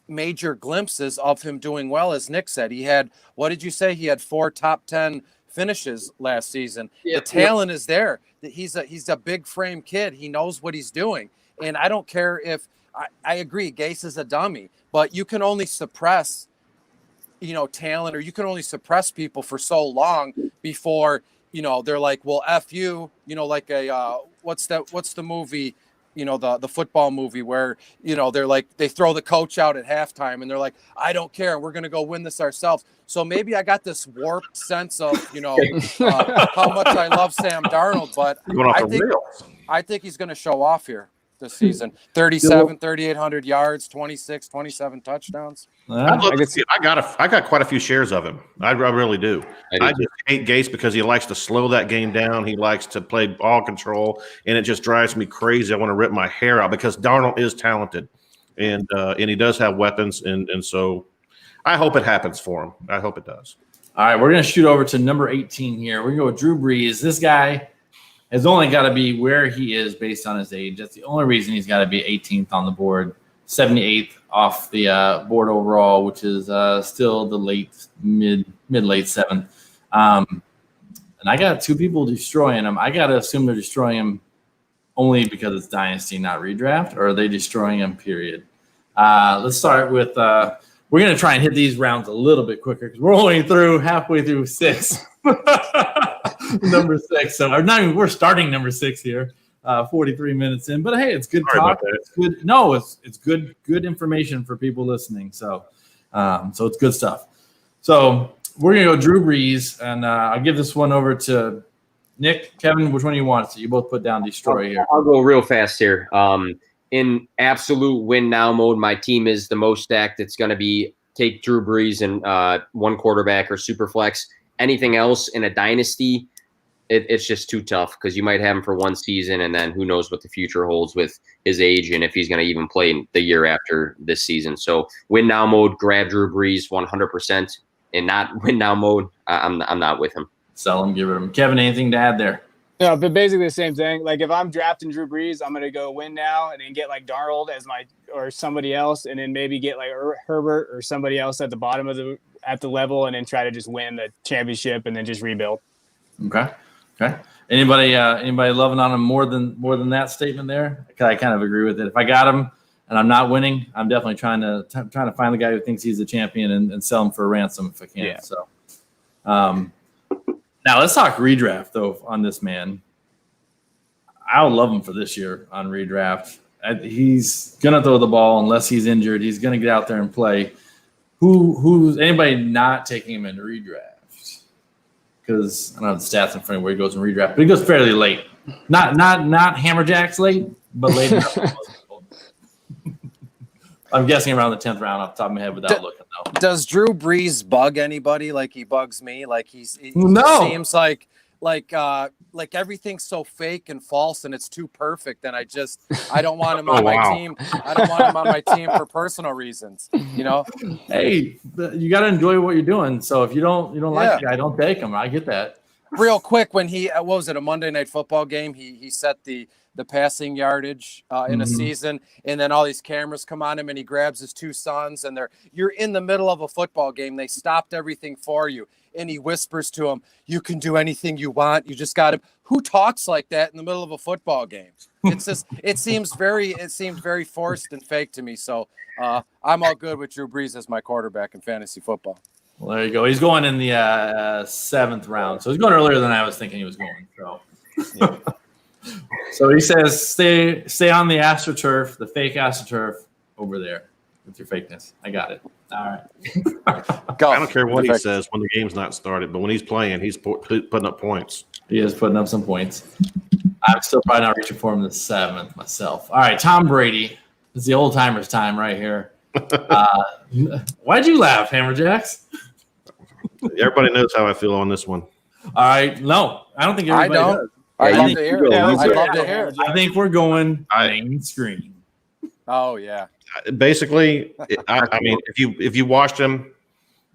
major glimpses of him doing well, as Nick said. He had, what did you say? He had 4 top 10 finishes last season. The talent is there. He's a big frame kid. He knows what he's doing. And I don't care if I agree, Gase is a dummy, but you can only suppress, talent, or you can only suppress people for so long before, they're like, well, F you, like what's the movie, the football movie where, they're like, they throw the coach out at halftime and they're like, I don't care. We're going to go win this ourselves. So maybe I got this warped sense of, how much I love Sam Darnold, but I think he's going to show off here this season. 3,800 yards, 27 touchdowns. I got quite a few shares of him. I really do. I just hate Gase because he likes to slow that game down. He likes to play ball control, and it just drives me crazy. I want to rip my hair out because Darnold is talented, and he does have weapons, and so I hope it happens for him. I hope it does. All right, we're going to shoot over to number 18 here. We're going to go with Drew Brees. This guy has only got to be where he is based on his age. That's the only reason he's got to be 18th on the board, 78th off the board overall, which is still the mid-late 7th. And I got 2 people destroying him. I got to assume they're destroying him only because it's dynasty, not redraft, or are they destroying him, period? Let's start with we're going to try and hit these rounds a little bit quicker because we're only halfway through 6. Number 6. So we're starting number 6 here, 43 minutes in. But hey, it's good talk. It's good. No, it's good information for people listening. So it's good stuff. So we're gonna go Drew Brees, and I'll give this one over to Nick, Kevin. Which one do you want? So you both put down destroy here. I'll go real fast here. In absolute win now mode, my team is the most stacked. It's going to be take Drew Brees and one quarterback or super flex. Anything else in a dynasty, it's just too tough because you might have him for one season, and then who knows what the future holds with his age and if he's going to even play the year after this season. So win now mode, grab Drew Brees 100%, and not win now mode, I'm not with him. Sell him, give it him. Kevin, anything to add there? No, but basically the same thing. Like if I'm drafting Drew Brees, I'm gonna go win now and then get like Darnold as or somebody else, and then maybe get like Herbert or somebody else at the bottom of the level, and then try to just win the championship and then just rebuild. Okay. Anybody loving on him more than that statement there? I kind of agree with it. If I got him and I'm not winning, I'm definitely trying to find the guy who thinks he's the champion and sell him for a ransom if I can. Yeah. So, now let's talk redraft though on this man. I would love him for this year on redraft. He's gonna throw the ball unless he's injured. He's gonna get out there and play. Who's anybody not taking him in redraft? because I don't have the stats in front of where he goes in redraft, but he goes fairly late. Not Hammerjacks late, but late enough. I'm guessing around the 10th round off the top of my head without looking though. Does Drew Brees bug anybody like he bugs me? Like he seems like everything's so fake and false and it's too perfect, and I don't want him on my team. I don't want him on my team for personal reasons. You know? Hey, you got to enjoy what you're doing. So if you don't like the guy, don't take him. I get that. Real quick, when he what was it, a Monday Night Football game? He set the passing yardage in a season, and then all these cameras come on him, and he grabs his two sons, and you're in the middle of a football game. They stopped everything for you, and he whispers to him, "You can do anything you want. You just got to." Who talks like that in the middle of a football game? It's just it seemed very forced and fake to me. So I'm all good with Drew Brees as my quarterback in fantasy football. Well, there you go. He's going in the 7th round, so he's going earlier than I was thinking he was going. So. Yeah. So he says, stay on the AstroTurf, the fake AstroTurf over there with your fakeness. I got it. All right. I don't care what he says when the game's not started, but when he's playing, he's putting up points. He is putting up some points. I'm still probably not reaching for him the 7th myself. All right, Tom Brady. It's the old timers time right here. Why'd you laugh, Hammerjacks? Everybody knows how I feel on this one. All right. No, I don't think everybody does. I'd love to hear it. I'd love to hear it. I think we're going mainstream. Oh yeah. Basically, I mean, if you watched him,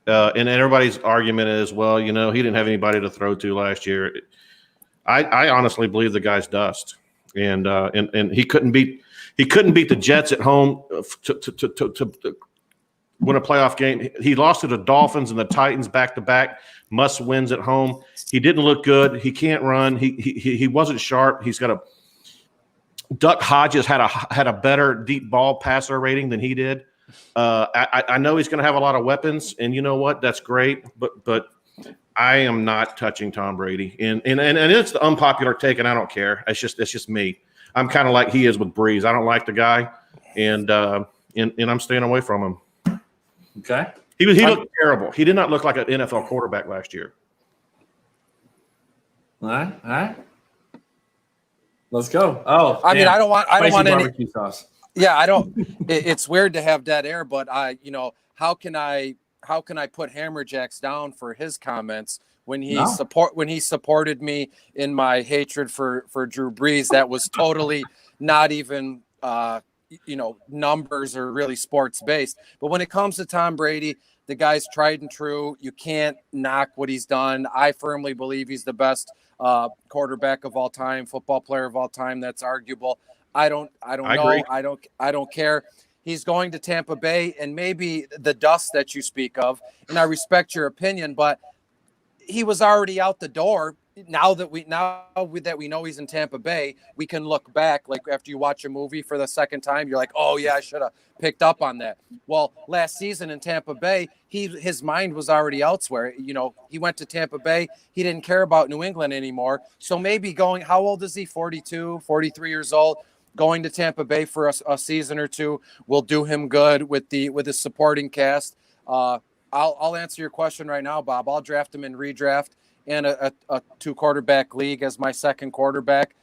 and everybody's argument is, well, you know, he didn't have anybody to throw to last year. I honestly believe the guy's dust, and he couldn't beat the Jets at home to win a playoff game. He lost to the Dolphins and the Titans back to back, must wins at home. He didn't look good. He can't run. He wasn't sharp. He's got Duck Hodges had a better deep ball passer rating than he did. I know he's going to have a lot of weapons, and you know what? That's great, but I am not touching Tom Brady. And it's the unpopular take, and I don't care. It's just me. I'm kind of like he is with Breeze. I don't like the guy, and I'm staying away from him. Okay. He looked terrible. He did not look like an NFL quarterback last year. All right. Let's go. Oh, I mean, I don't want any sauce. Yeah, I don't. It's weird to have dead air, but how can I put Hammerjacks down for his comments when he supported me in my hatred for Drew Brees? That was totally not even numbers or really sports based. But when it comes to Tom Brady, the guy's tried and true. You can't knock what he's done. I firmly believe he's the best quarterback of all time, football player of all time. That's arguable. I don't know. I don't care. He's going to Tampa Bay, and maybe the dust that you speak of, and I respect your opinion, but he was already out the door. Now that we know he's in Tampa Bay, we can look back. Like after you watch a movie for the second time, you're like, oh yeah, I should have picked up on that. Well, last season in Tampa Bay, his mind was already elsewhere. He went to Tampa Bay. He didn't care about New England anymore. So maybe how old is he? 42, 43 years old. Going to Tampa Bay for a season or two will do him good with his supporting cast. I'll answer your question right now, Bob. I'll draft him in redraft and a 2-quarterback league as my second quarterback.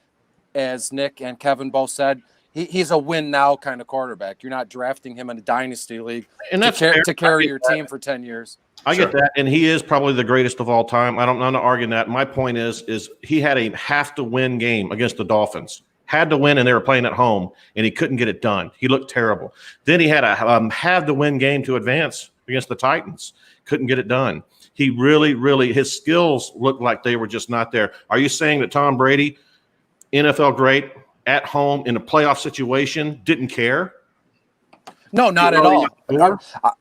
As Nick and Kevin both said, he's a win now kind of quarterback. You're not drafting him in a dynasty league and that's to carry your team for 10 years. I get that, and he is probably the greatest of all time. I'm not arguing that. My point is he had a have-to-win game against the Dolphins. Had to win, and they were playing at home, and he couldn't get it done. He looked terrible. Then he had a have-to-win game to advance against the Titans. Couldn't get it done. He really, his skills looked like they were just not there. Are you saying that Tom Brady, NFL great, at home in a playoff situation, didn't care? No, not at all.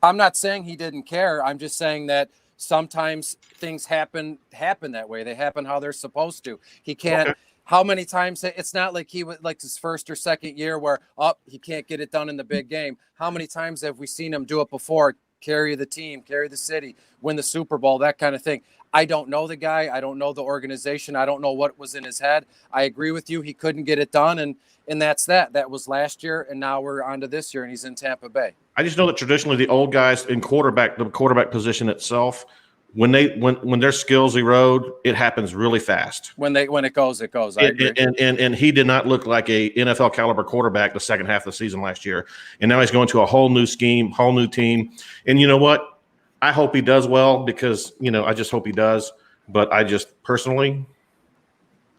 I'm not saying he didn't care. I'm just saying that sometimes things happen that way. They happen how they're supposed to. He can't. Okay. How many times? It's not like he was like his first or second year where he can't get it done in the big game. How many times have we seen him do it before? Carry the team, carry the city, win the Super Bowl, that kind of thing. I don't know the guy. I don't know the organization. I don't know what was in his head. I agree with you. He couldn't get it done, and that's that. That was last year, and now we're on to this year, and he's in Tampa Bay. I just know that traditionally the old guys in the quarterback position itself, when their skills erode, it happens really fast. When it goes, it goes. I agree. And he did not look like a NFL caliber quarterback the second half of the season last year. And now he's going to a whole new scheme, whole new team. And you know what? I hope he does well because, I just hope he does. But I just personally,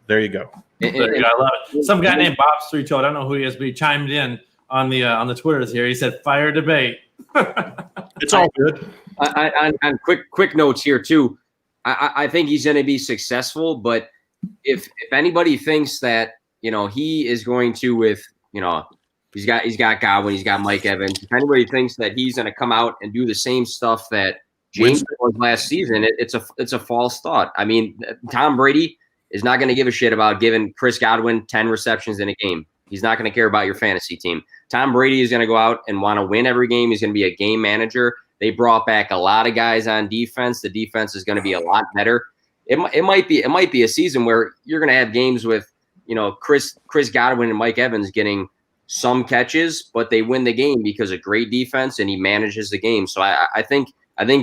there you go. There you go. I love it. Some guy named Bob Streeto, I don't know who he is, but he chimed in on the Twitters here. He said, "Fire debate." It's all good. On quick notes here too. I think he's going to be successful, but if anybody thinks that he is going to he's got Godwin, he's got Mike Evans. If anybody thinks that he's going to come out and do the same stuff that James was last season, it's a false thought. I mean, Tom Brady is not going to give a shit about giving Chris Godwin 10 receptions in a game. He's not going to care about your fantasy team. Tom Brady is going to go out and want to win every game. He's going to be a game manager. They brought back a lot of guys on defense. The defense is going to be a lot better. It might be a season where you're going to have games with Chris Godwin and Mike Evans getting some catches, but they win the game because of great defense and he manages the game. So I think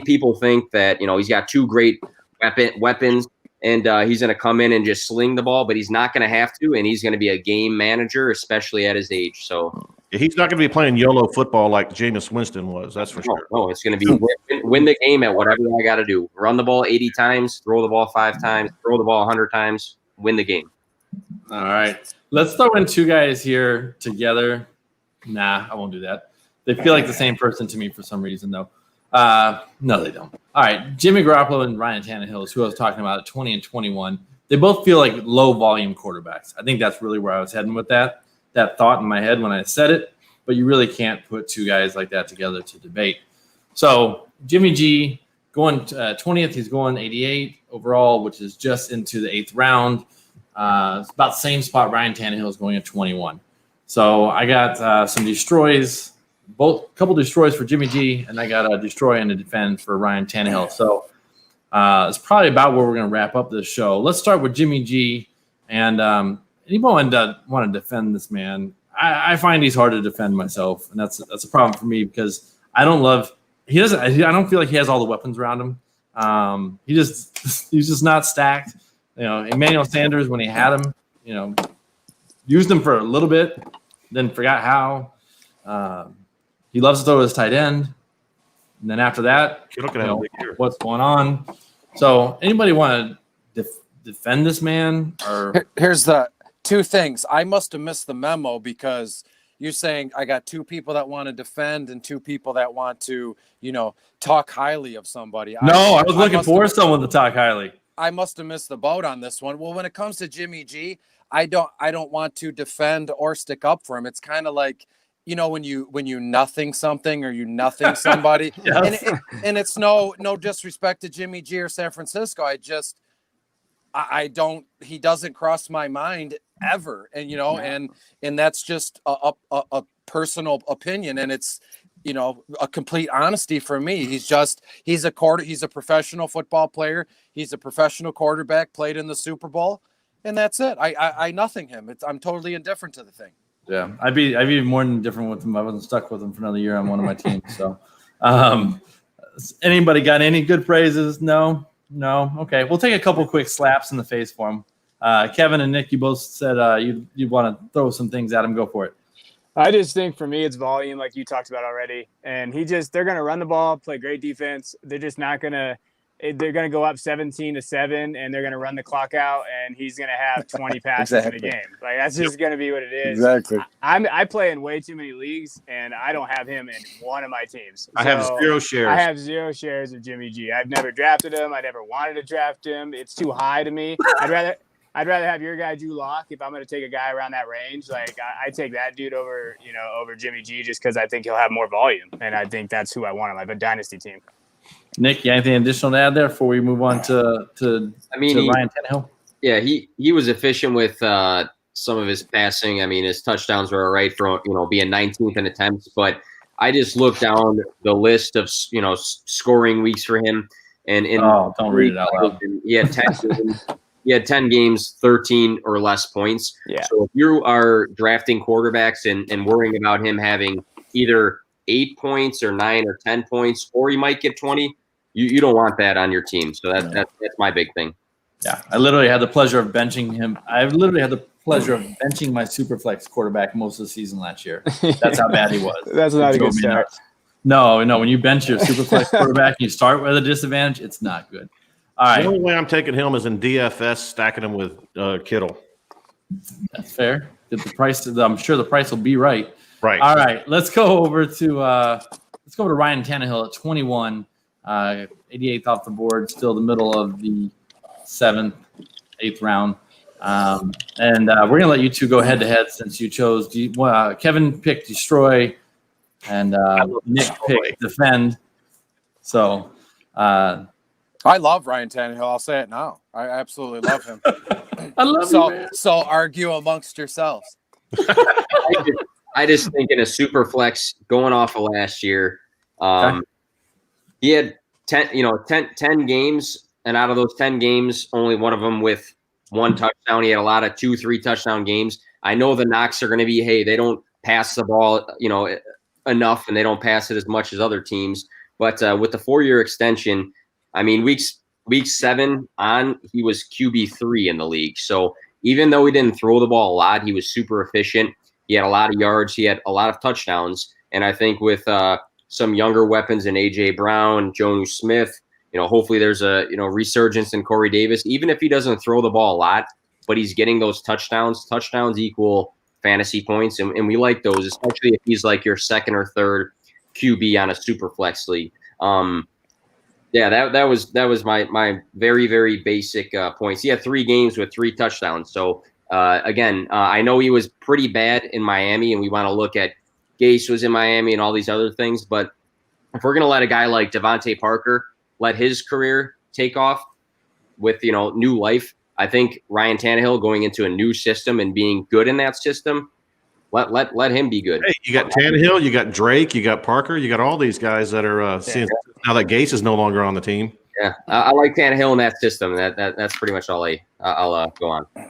people think that he's got two great weapons. And he's going to come in and just sling the ball, but he's not going to have to, and he's going to be a game manager, especially at his age. So he's not going to be playing YOLO football like Jameis Winston was. That's for sure. No, it's going to be win the game at whatever I got to do. Run the ball 80 times, throw the ball 5 times, throw the ball 100 times, win the game. All right. Let's throw in two guys here together. Nah, I won't do that. They feel like the same person to me for some reason, though. No, they don't. All right, Jimmy Garoppolo and Ryan Tannehill is who I was talking about at 20 and 21. They both feel like low volume quarterbacks. I think that's really where I was heading with that thought in my head when I said it, but you really can't put two guys like that together to debate. So Jimmy G going 20th, he's going 88 overall, which is just into the 8th round. It's about the same spot Ryan Tannehill is going at 21. So I got some destroys. Couple destroys for Jimmy G, and I got a destroy and a defend for Ryan Tannehill. So it's probably about where we're going to wrap up this show. Let's start with Jimmy G. And anyone that want to defend this man, I find he's hard to defend myself, and that's a problem for me because I don't feel like he has all the weapons around him. He's just not stacked. Emmanuel Sanders, when he had him, used him for a little bit, then forgot how. He loves to throw his tight end. And then after that, what's going on? So anybody want to defend this man? Or Here's the two things. I must have missed the memo because you're saying I got two people that want to defend and two people that want to, talk highly of somebody. I was looking for someone to talk highly. I must have missed the boat on this one. Well, when it comes to Jimmy G, I don't want to defend or stick up for him. It's kind of like, when you nothing something or you nothing somebody, yes. and it's no disrespect to Jimmy G or San Francisco. He doesn't cross my mind ever. And, and that's just a personal opinion. And it's, a complete honesty for me. He's a professional football player. He's a professional quarterback, played in the Super Bowl, and that's it. I nothing him. I'm totally indifferent to the thing. Yeah, I'd be more than different with him. I wasn't stuck with him for another year on one of my teams. So, anybody got any good phrases? No. Okay, we'll take a couple quick slaps in the face for him. Kevin and Nick, you both said you want to throw some things at him. Go for it. I just think for me, it's volume, like you talked about already. And they're going to run the ball, play great defense. They're just not going to. They're going to go up 17-7, and they're going to run the clock out, and he's going to have 20 passes in a game. Like that's just going to be what it is. Exactly. I play in way too many leagues, and I don't have him in one of my teams. I have 0 shares. I have 0 shares of Jimmy G. I've never drafted him. I never wanted to draft him. It's too high to me. I'd rather have your guy Drew Lock if I'm going to take a guy around that range. Like I take that dude over Jimmy G just because I think he'll have more volume, and I think that's who I want on my dynasty team. Nick, you anything additional to add there before we move on to Ryan Tannehill? Yeah, he was efficient with some of his passing. I mean, his touchdowns were all right for being 19th in attempts. But I just looked down the list of scoring weeks for him, and don't read it out loud. He had 10 games. He had 10 games, 13 or less points. Yeah. So if you are drafting quarterbacks and worrying about him having either 8 points or 9 or 10 points, or he might get 20, You don't want that on your team. So that's my big thing. Yeah, I literally had the pleasure of benching him. I literally had the pleasure of benching my Superflex quarterback most of the season last year. That's how bad he was. That's not a good start. No. When you bench your Superflex quarterback and you start with a disadvantage, it's not good. All right. The only way I'm taking him is in DFS, stacking him with Kittle. That's fair. I'm sure the price will be right. Right. All right. Let's go over to Ryan Tannehill at 21, 88th off the board, still the middle of the 7th, 8th round. And we're gonna let you two go head to head since you chose. Kevin picked destroy, and Nick picked defend. So I love Ryan Tannehill. I'll say it now. I absolutely love him. I love you, man. So argue amongst yourselves. I just think in a super flex going off of last year, he had 10 games, and out of those 10 games, only one of them with one touchdown. He had a lot of 2-3 touchdown games. I know the knocks are going to be, hey, they don't pass the ball, enough, and they don't pass it as much as other teams. But with the 4-year extension, I mean, week 7 on, he was QB3 in the league. So even though he didn't throw the ball a lot, he was super efficient. He had a lot of yards. He had a lot of touchdowns. And I think with some younger weapons in A.J. Brown, Jonnu Smith, hopefully there's a resurgence in Corey Davis. Even if he doesn't throw the ball a lot, but he's getting those touchdowns. Touchdowns equal fantasy points, and we like those, especially if he's like your second or third QB on a super flex league. That was my very, very basic points. He had 3 games with 3 touchdowns. So I know he was pretty bad in Miami, and we want to look at Gase was in Miami and all these other things. But if we're going to let a guy like Devontae Parker let his career take off with new life, I think Ryan Tannehill going into a new system and being good in that system, let him be good. Hey, you got Tannehill, you got Drake, you got Parker, you got all these guys that are seeing now that Gase is no longer on the team. Yeah, I like Tannehill in that system. That's pretty much all I'll go on. All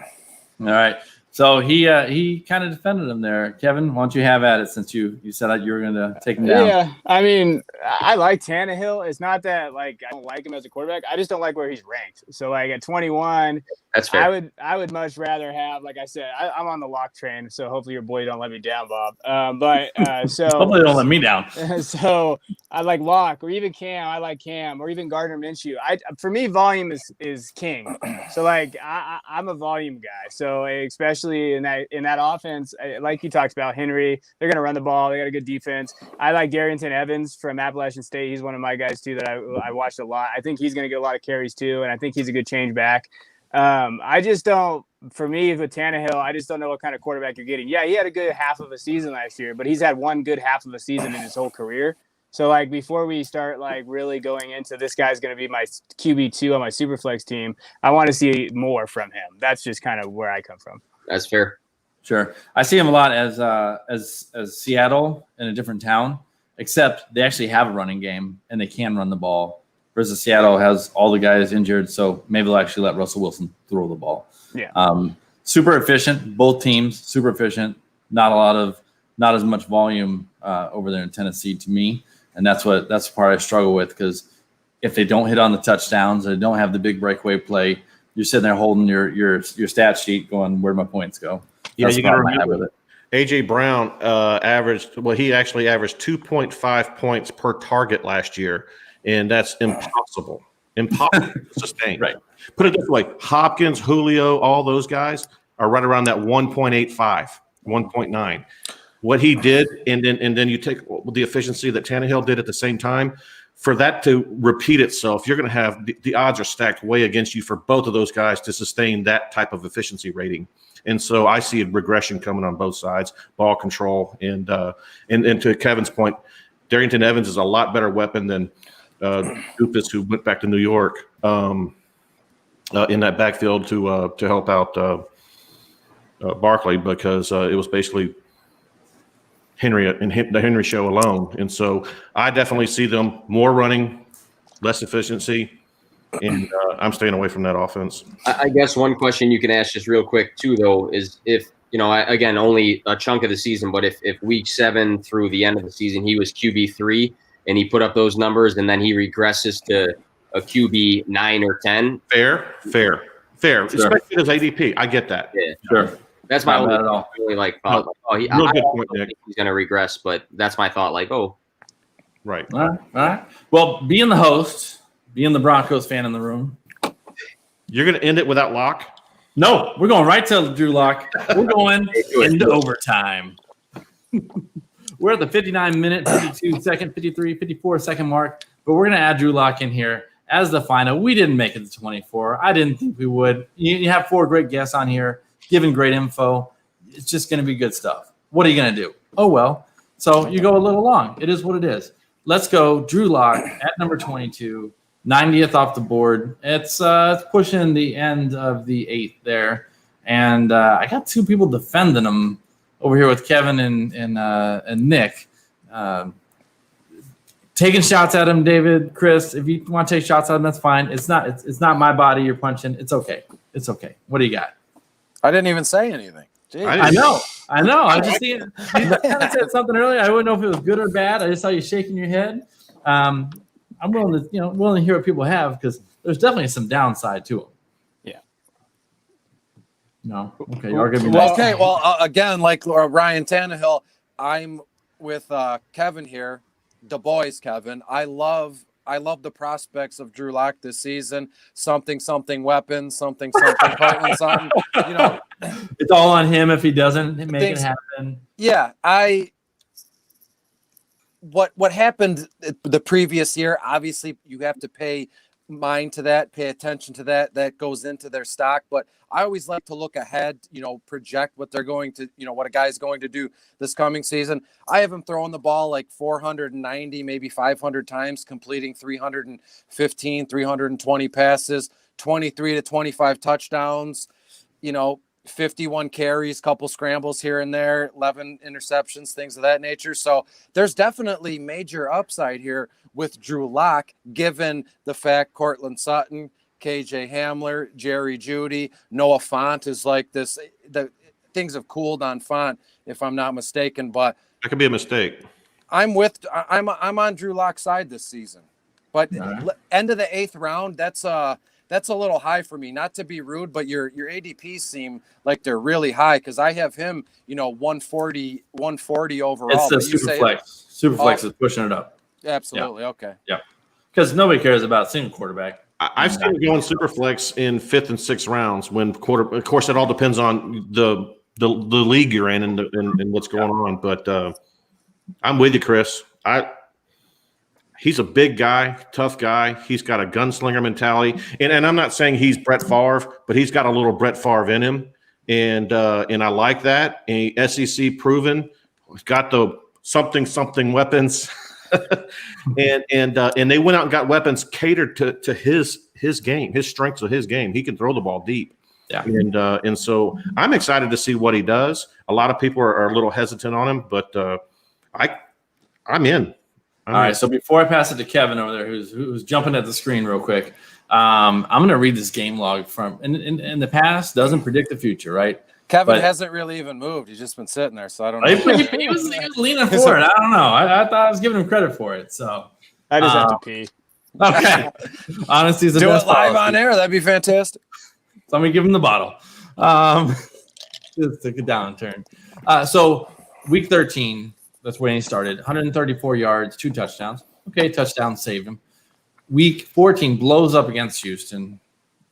right. So he kind of defended him there. Kevin, why don't you have at it since you said that you were going to take him down? Yeah, I mean, I like Tannehill. It's not that I don't like him as a quarterback. I just don't like where he's ranked. So at 21, that's fair. I would much rather have, like I said, I'm on the lock train. So hopefully your boy don't let me down, Bob. So hopefully don't let me down. So I like Lock or even Cam. I like Cam or even Gardner Minshew. For me, volume is king. So I'm a volume guy. So especially in that offense, like you talked about, Henry, they're going to run the ball. They got a good defense. I like Darrington Evans from Appalachian State. He's one of my guys too that I watched a lot. I think he's going to get a lot of carries too, and I think he's a good change back. I just don't. For me, with Tannehill, I just don't know what kind of quarterback you're getting. Yeah, he had a good half of a season last year, but he's had one good half of a season in his whole career. So before we start really going into this guy's going to be my QB2 on my Superflex team, I want to see more from him. That's just kind of where I come from. That's fair. Sure. I see him a lot as Seattle in a different town, except they actually have a running game and they can run the ball. Versus Seattle has all the guys injured, so maybe they'll actually let Russell Wilson throw the ball. Yeah. Super efficient, both teams, super efficient. Not as much volume over there in Tennessee to me, and that's the part I struggle with, because if they don't hit on the touchdowns, they don't have the big breakaway play, you're sitting there holding your stat sheet, going, "Where'd my points go?" Yeah, that's you got to remember it. A.J. Brown he actually averaged 2.5 points per target last year, and that's impossible to sustain. Right. Put it this way: Hopkins, Julio, all those guys are right around that 1.85, 1.9. What he did, and then you take the efficiency that Tannehill did at the same time. For that to repeat itself, you're going to have the odds are stacked way against you for both of those guys to sustain that type of efficiency rating. And so I see a regression coming on both sides, ball control, and to Kevin's point, Darrington Evans is a lot better weapon than Doofus, who went back to New York in that backfield to help out Barkley, because it was basically Henry and the Henry show alone. And so I definitely see them more running, less efficiency, and I'm staying away from that offense. I guess one question you can ask just real quick too, though, is if, again, only a chunk of the season, but if week 7 through the end of the season, he was QB3, and he put up those numbers, and then he regresses to a QB 9 or 10. Fair. Sure. Especially his ADP. I get that. Yeah, Sure. that's my Not only bad at all. really like No, thought. Like, oh, real I good also point, Nick. think he's going to regress, but that's my thought. Like, oh, Right. All right. Well, being the host, being the Broncos fan in the room. You're going to end it without Locke? No, we're going right to Drew Lock. We're going into overtime. We're at the 59-minute, 52-second, 53, 54-second mark, but we're going to add Drew Lock in here as the final. We didn't make it to 24. I didn't think we would. You have 4 great guests on here, giving great info. It's just going to be good stuff. What are you going to do? Oh, well. So you go a little long. It is what it is. Let's go. Drew Lock at number 22, 90th off the board. It's pushing the end of the 8th there. And I got 2 people defending him over here with Kevin and Nick. Taking shots at him, David, Chris. If you want to take shots at him, that's fine. It's not my body you're punching. It's okay. What do you got? I didn't even say anything. Jeez. I know. I'm just seeing. You said something earlier. I wouldn't know if it was good or bad. I just saw you shaking your head. I'm willing to hear what people have because there's definitely some downside to them. Yeah. No. Okay. You are gonna be nice. Okay. Well, again, like Ryan Tannehill, I'm with Kevin here. Du Bois, Kevin. I love the prospects of Drew Lock this season. Something weapons, something Portland, something. You know, it's all on him if he doesn't make it happen. Yeah, what happened the previous year? Obviously, you have to pay attention to that. That goes into their stock. But I always like to look ahead, project what they're going to, what a guy's going to do this coming season. I have him throwing the ball like 490, maybe 500 times, completing 315, 320 passes, 23 to 25 touchdowns, 51 carries, couple scrambles here and there, 11 interceptions, things of that nature. So there's definitely major upside here with Drew Lock, given the fact Cortland Sutton, KJ Hamler, Jerry Jeudy, Noah Fant is like this. The things have cooled on Fant, if I'm not mistaken, but That could be a mistake. I'm on Drew Lock's side this season. But end of the 8th round, that's a little high for me. Not to be rude, but your ADPs seem like they're really high because I have him, 140 overall. It's the super flex. Super flex is pushing it up. Absolutely. Yeah. Okay. Yeah. Because nobody cares about single quarterback. I've seen him going super flex in 5th and 6th rounds when of course, it all depends on the league you're in and what's going on. But I'm with you, Chris. He's a big guy, tough guy. He's got a gunslinger mentality. And I'm not saying he's Brett Favre, but he's got a little Brett Favre in him. And I like that. And SEC proven. He's got the something weapons. and they went out and got weapons catered to his game, his strengths of his game. He can throw the ball deep. Yeah. And so I'm excited to see what he does. A lot of people are a little hesitant on him, but I'm in. All right, so before I pass it to Kevin over there, who's jumping at the screen real quick, I'm going to read this game log from in the past. Doesn't predict the future, right? Kevin hasn't really even moved. He's just been sitting there, so I don't know. He was leaning forward. I don't know. I thought I was giving him credit for it. So I just have to pee. Okay. Honesty is the Do best it live policy. on air. That'd be fantastic. So I'm going to give him the bottle. Just took a downturn. So week 13. That's when he started. 134 yards, 2 touchdowns. Okay, touchdown saved him. Week 14 blows up against Houston.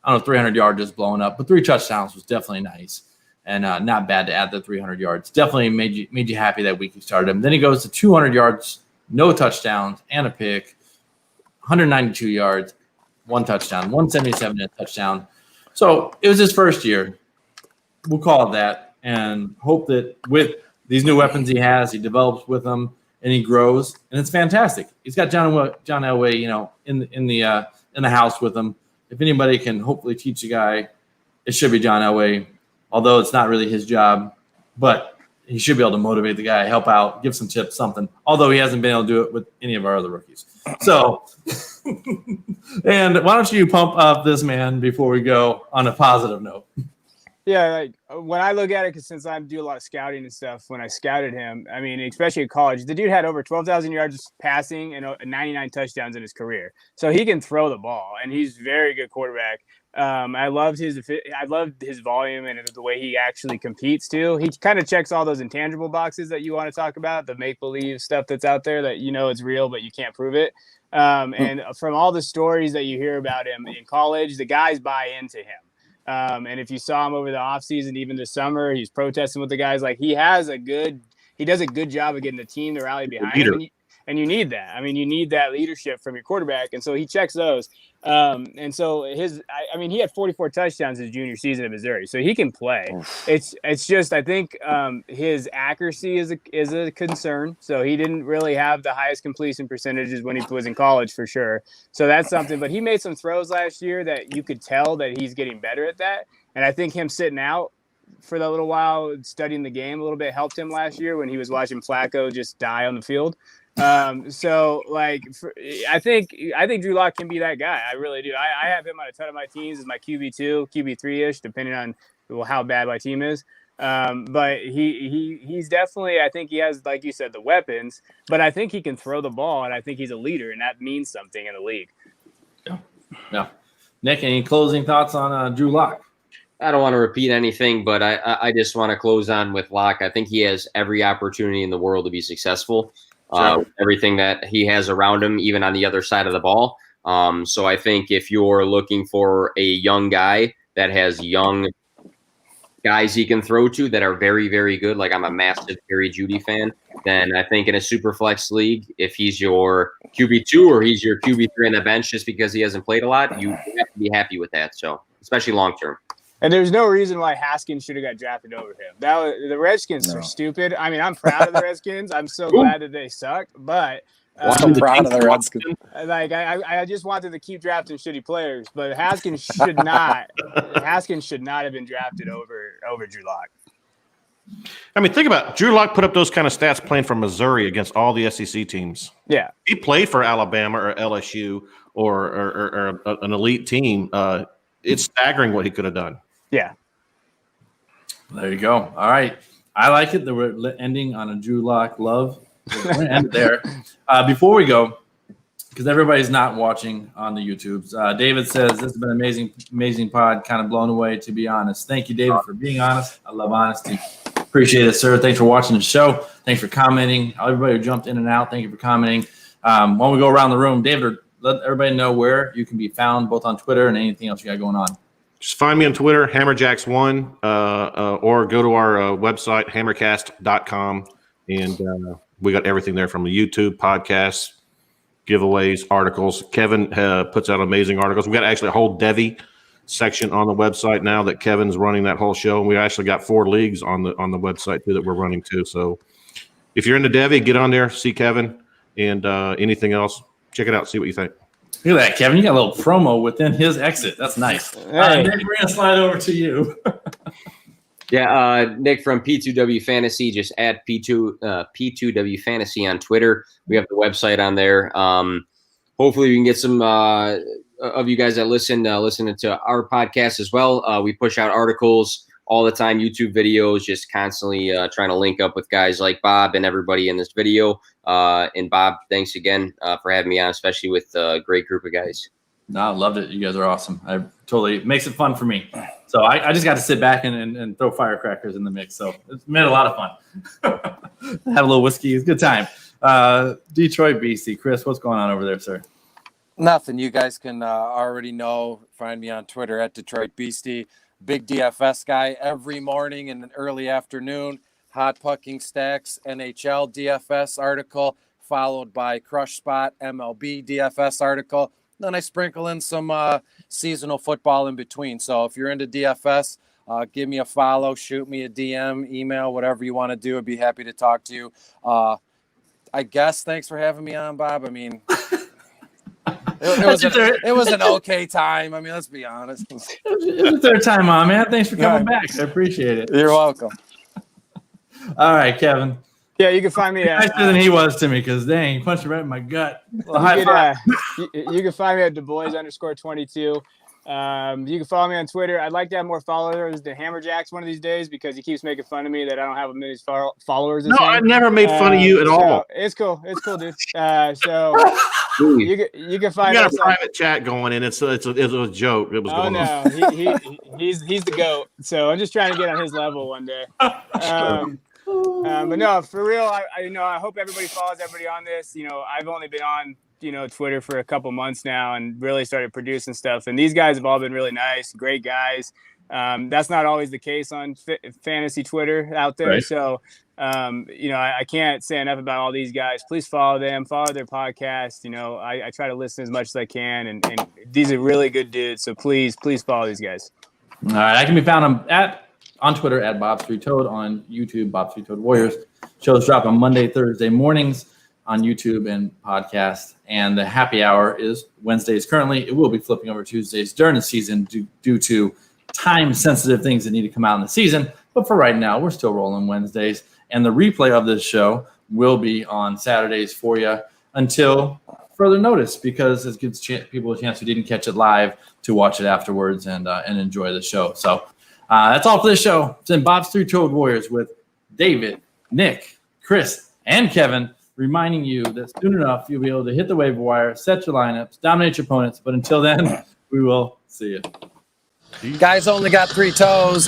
I don't know, 300 yards just blowing up, but 3 touchdowns was definitely nice and not bad to add the 300 yards. Definitely made you happy that week he started him. Then he goes to 200 yards, no touchdowns, and a pick. 192 yards, 1 touchdown, 177 and a touchdown. So it was his first year. We'll call it that and hope that with these new weapons he has, he develops with them and he grows, and it's fantastic. He's got John Elway, in the house with him. If anybody can hopefully teach a guy, it should be John Elway. Although it's not really his job, but he should be able to motivate the guy, help out, give some tips, something. Although he hasn't been able to do it with any of our other rookies. So, and why don't you pump up this man before we go on a positive note? Yeah, like when I look at it, because since I do a lot of scouting and stuff, when I scouted him, I mean, especially in college, the dude had over 12,000 yards passing and 99 touchdowns in his career. So he can throw the ball, and he's a very good quarterback. I loved his volume and the way he actually competes too. He kind of checks all those intangible boxes that you want to talk about, the make believe stuff that's out there that it's real, but you can't prove it. And from all the stories that you hear about him in college, the guys buy into him. And if you saw him over the offseason, even this summer, he's protesting with the guys. Like he does a good job of getting the team to rally behind him. And you need that. I mean, you need that leadership from your quarterback. And so he checks those. And so he had 44 touchdowns his junior season at Missouri, so he can play. It's just, I think his accuracy is a concern. So he didn't really have the highest completion percentages when he was in college for sure. So that's something, but he made some throws last year that you could tell that he's getting better at that. And I think him sitting out for that little while, studying the game a little bit, helped him last year when he was watching Flacco just die on the field. So like, I think Drew Lock can be that guy. I really do. I have him on a ton of my teams as my QB2, QB3-ish, depending on how bad my team is. But he's definitely, I think he has, like you said, the weapons, but I think he can throw the ball, and I think he's a leader, and that means something in the league. Yeah. Nick, any closing thoughts on Drew Lock? I don't want to repeat anything, but I just want to close on with Lock. I think he has every opportunity in the world to be successful. Everything that he has around him, even on the other side of the ball. So I think if you're looking for a young guy that has young guys he can throw to that are very, very good, like I'm a massive Jerry Jeudy fan, then I think in a super flex league, if he's your QB2 or he's your QB3 on the bench just because he hasn't played a lot, you have to be happy with that. So especially long term. And there's no reason why Haskins should have got drafted over him. The Redskins are stupid. I mean, I'm proud of the Redskins. I'm so glad that they suck. But I'm proud of the Redskins. Like I just wanted to keep drafting shitty players, but Haskins should not have been drafted over Drew Lock. I mean, think about it. Drew Lock put up those kind of stats playing for Missouri against all the SEC teams. Yeah, he played for Alabama or LSU or an elite team. It's staggering what he could have done. Yeah. There you go. All right. I like it that we're ending on a Drew Lock love. We're going to end it there. Before we go, because everybody's not watching on the YouTubes, David says, this has been an amazing pod, kind of blown away, to be honest. Thank you, David, for being honest. I love honesty. Appreciate it, sir. Thanks for watching the show. Thanks for commenting. Everybody who jumped in and out, thank you for commenting. When we go around the room, David, let everybody know where you can be found, both on Twitter and anything else you got going on. Just find me on Twitter, HammerJacks1, or go to our website, hammercast.com, and we got everything there from the YouTube, podcasts, giveaways, articles. Kevin puts out amazing articles. We got actually a whole Devy section on the website now that Kevin's running that whole show, and we actually got 4 leagues on the website too that we're running too. So if you're into Devy, get on there, see Kevin, and anything else, check it out, see what you think. Look at that, Kevin. You got a little promo within his exit. That's nice. Hey. Nick, we're going to slide over to you. Yeah, Nick from P2W Fantasy, just add P2W Fantasy on Twitter. We have the website on there. Hopefully we can get some of you guys that listening to our podcast as well. We push out articles all the time, YouTube videos, just constantly trying to link up with guys like Bob and everybody in this video. And Bob, thanks again for having me on, especially with a great group of guys. No, I loved it. You guys are awesome. It makes it fun for me. So I just got to sit back and throw firecrackers in the mix. So it's made a lot of fun. Have a little whiskey. It's a good time. Detroit BC. Chris, what's going on over there, sir? Nothing. You guys can already know. Find me on Twitter at Detroit Beastie. Big DFS guy every morning and early afternoon. Hot Pucking Stacks NHL DFS article, followed by Crush Spot MLB DFS article. Then I sprinkle in some seasonal football in between. So if you're into DFS, give me a follow, shoot me a DM, email, whatever you want to do. I'd be happy to talk to you. I guess thanks for having me on, Bob. I mean, it was an okay time. I mean, let's be honest. It's the third time on, man. Thanks for coming back. I appreciate it. You're welcome. All right, Kevin. Yeah, you can find me at nicer than he was to me, because dang, he punched me right in my gut. You can find me at DuBois_22. You can follow me on Twitter. I'd like to have more followers than Hammerjacks one of these days because he keeps making fun of me that I don't have as many followers as No, him. I never made fun of you at all. It's cool. It's cool, dude. So you can find We got us a private chat going, and it was a joke. It was going on. he's the GOAT. So I'm just trying to get on his level one day. But no, for real, I hope everybody follows everybody on this. I've only been on Twitter for a couple months now and really started producing stuff. And these guys have all been really nice, great guys. That's not always the case on fantasy Twitter out there. Right. So, I can't say enough about all these guys. Please follow them, follow their podcast. I try to listen as much as I can, and these are really good dudes. So please follow these guys. All right. I can be found on Twitter at Bob3Toad, on YouTube, Bob3Toad Warriors. Shows drop on Monday, Thursday mornings on YouTube and podcast. And the happy hour is Wednesdays currently. It will be flipping over Tuesdays during the season due to time-sensitive things that need to come out in the season. But for right now, we're still rolling Wednesdays. And the replay of this show will be on Saturdays for you until further notice, because it gives people a chance who didn't catch it live to watch it afterwards and enjoy the show. So that's all for this show. It's in Bob's 3-Toed Warriors with David, Nick, Chris, and Kevin, reminding you that soon enough you'll be able to hit the waiver wire, set your lineups, dominate your opponents. But until then, we will see you. Guys only got 3 toes.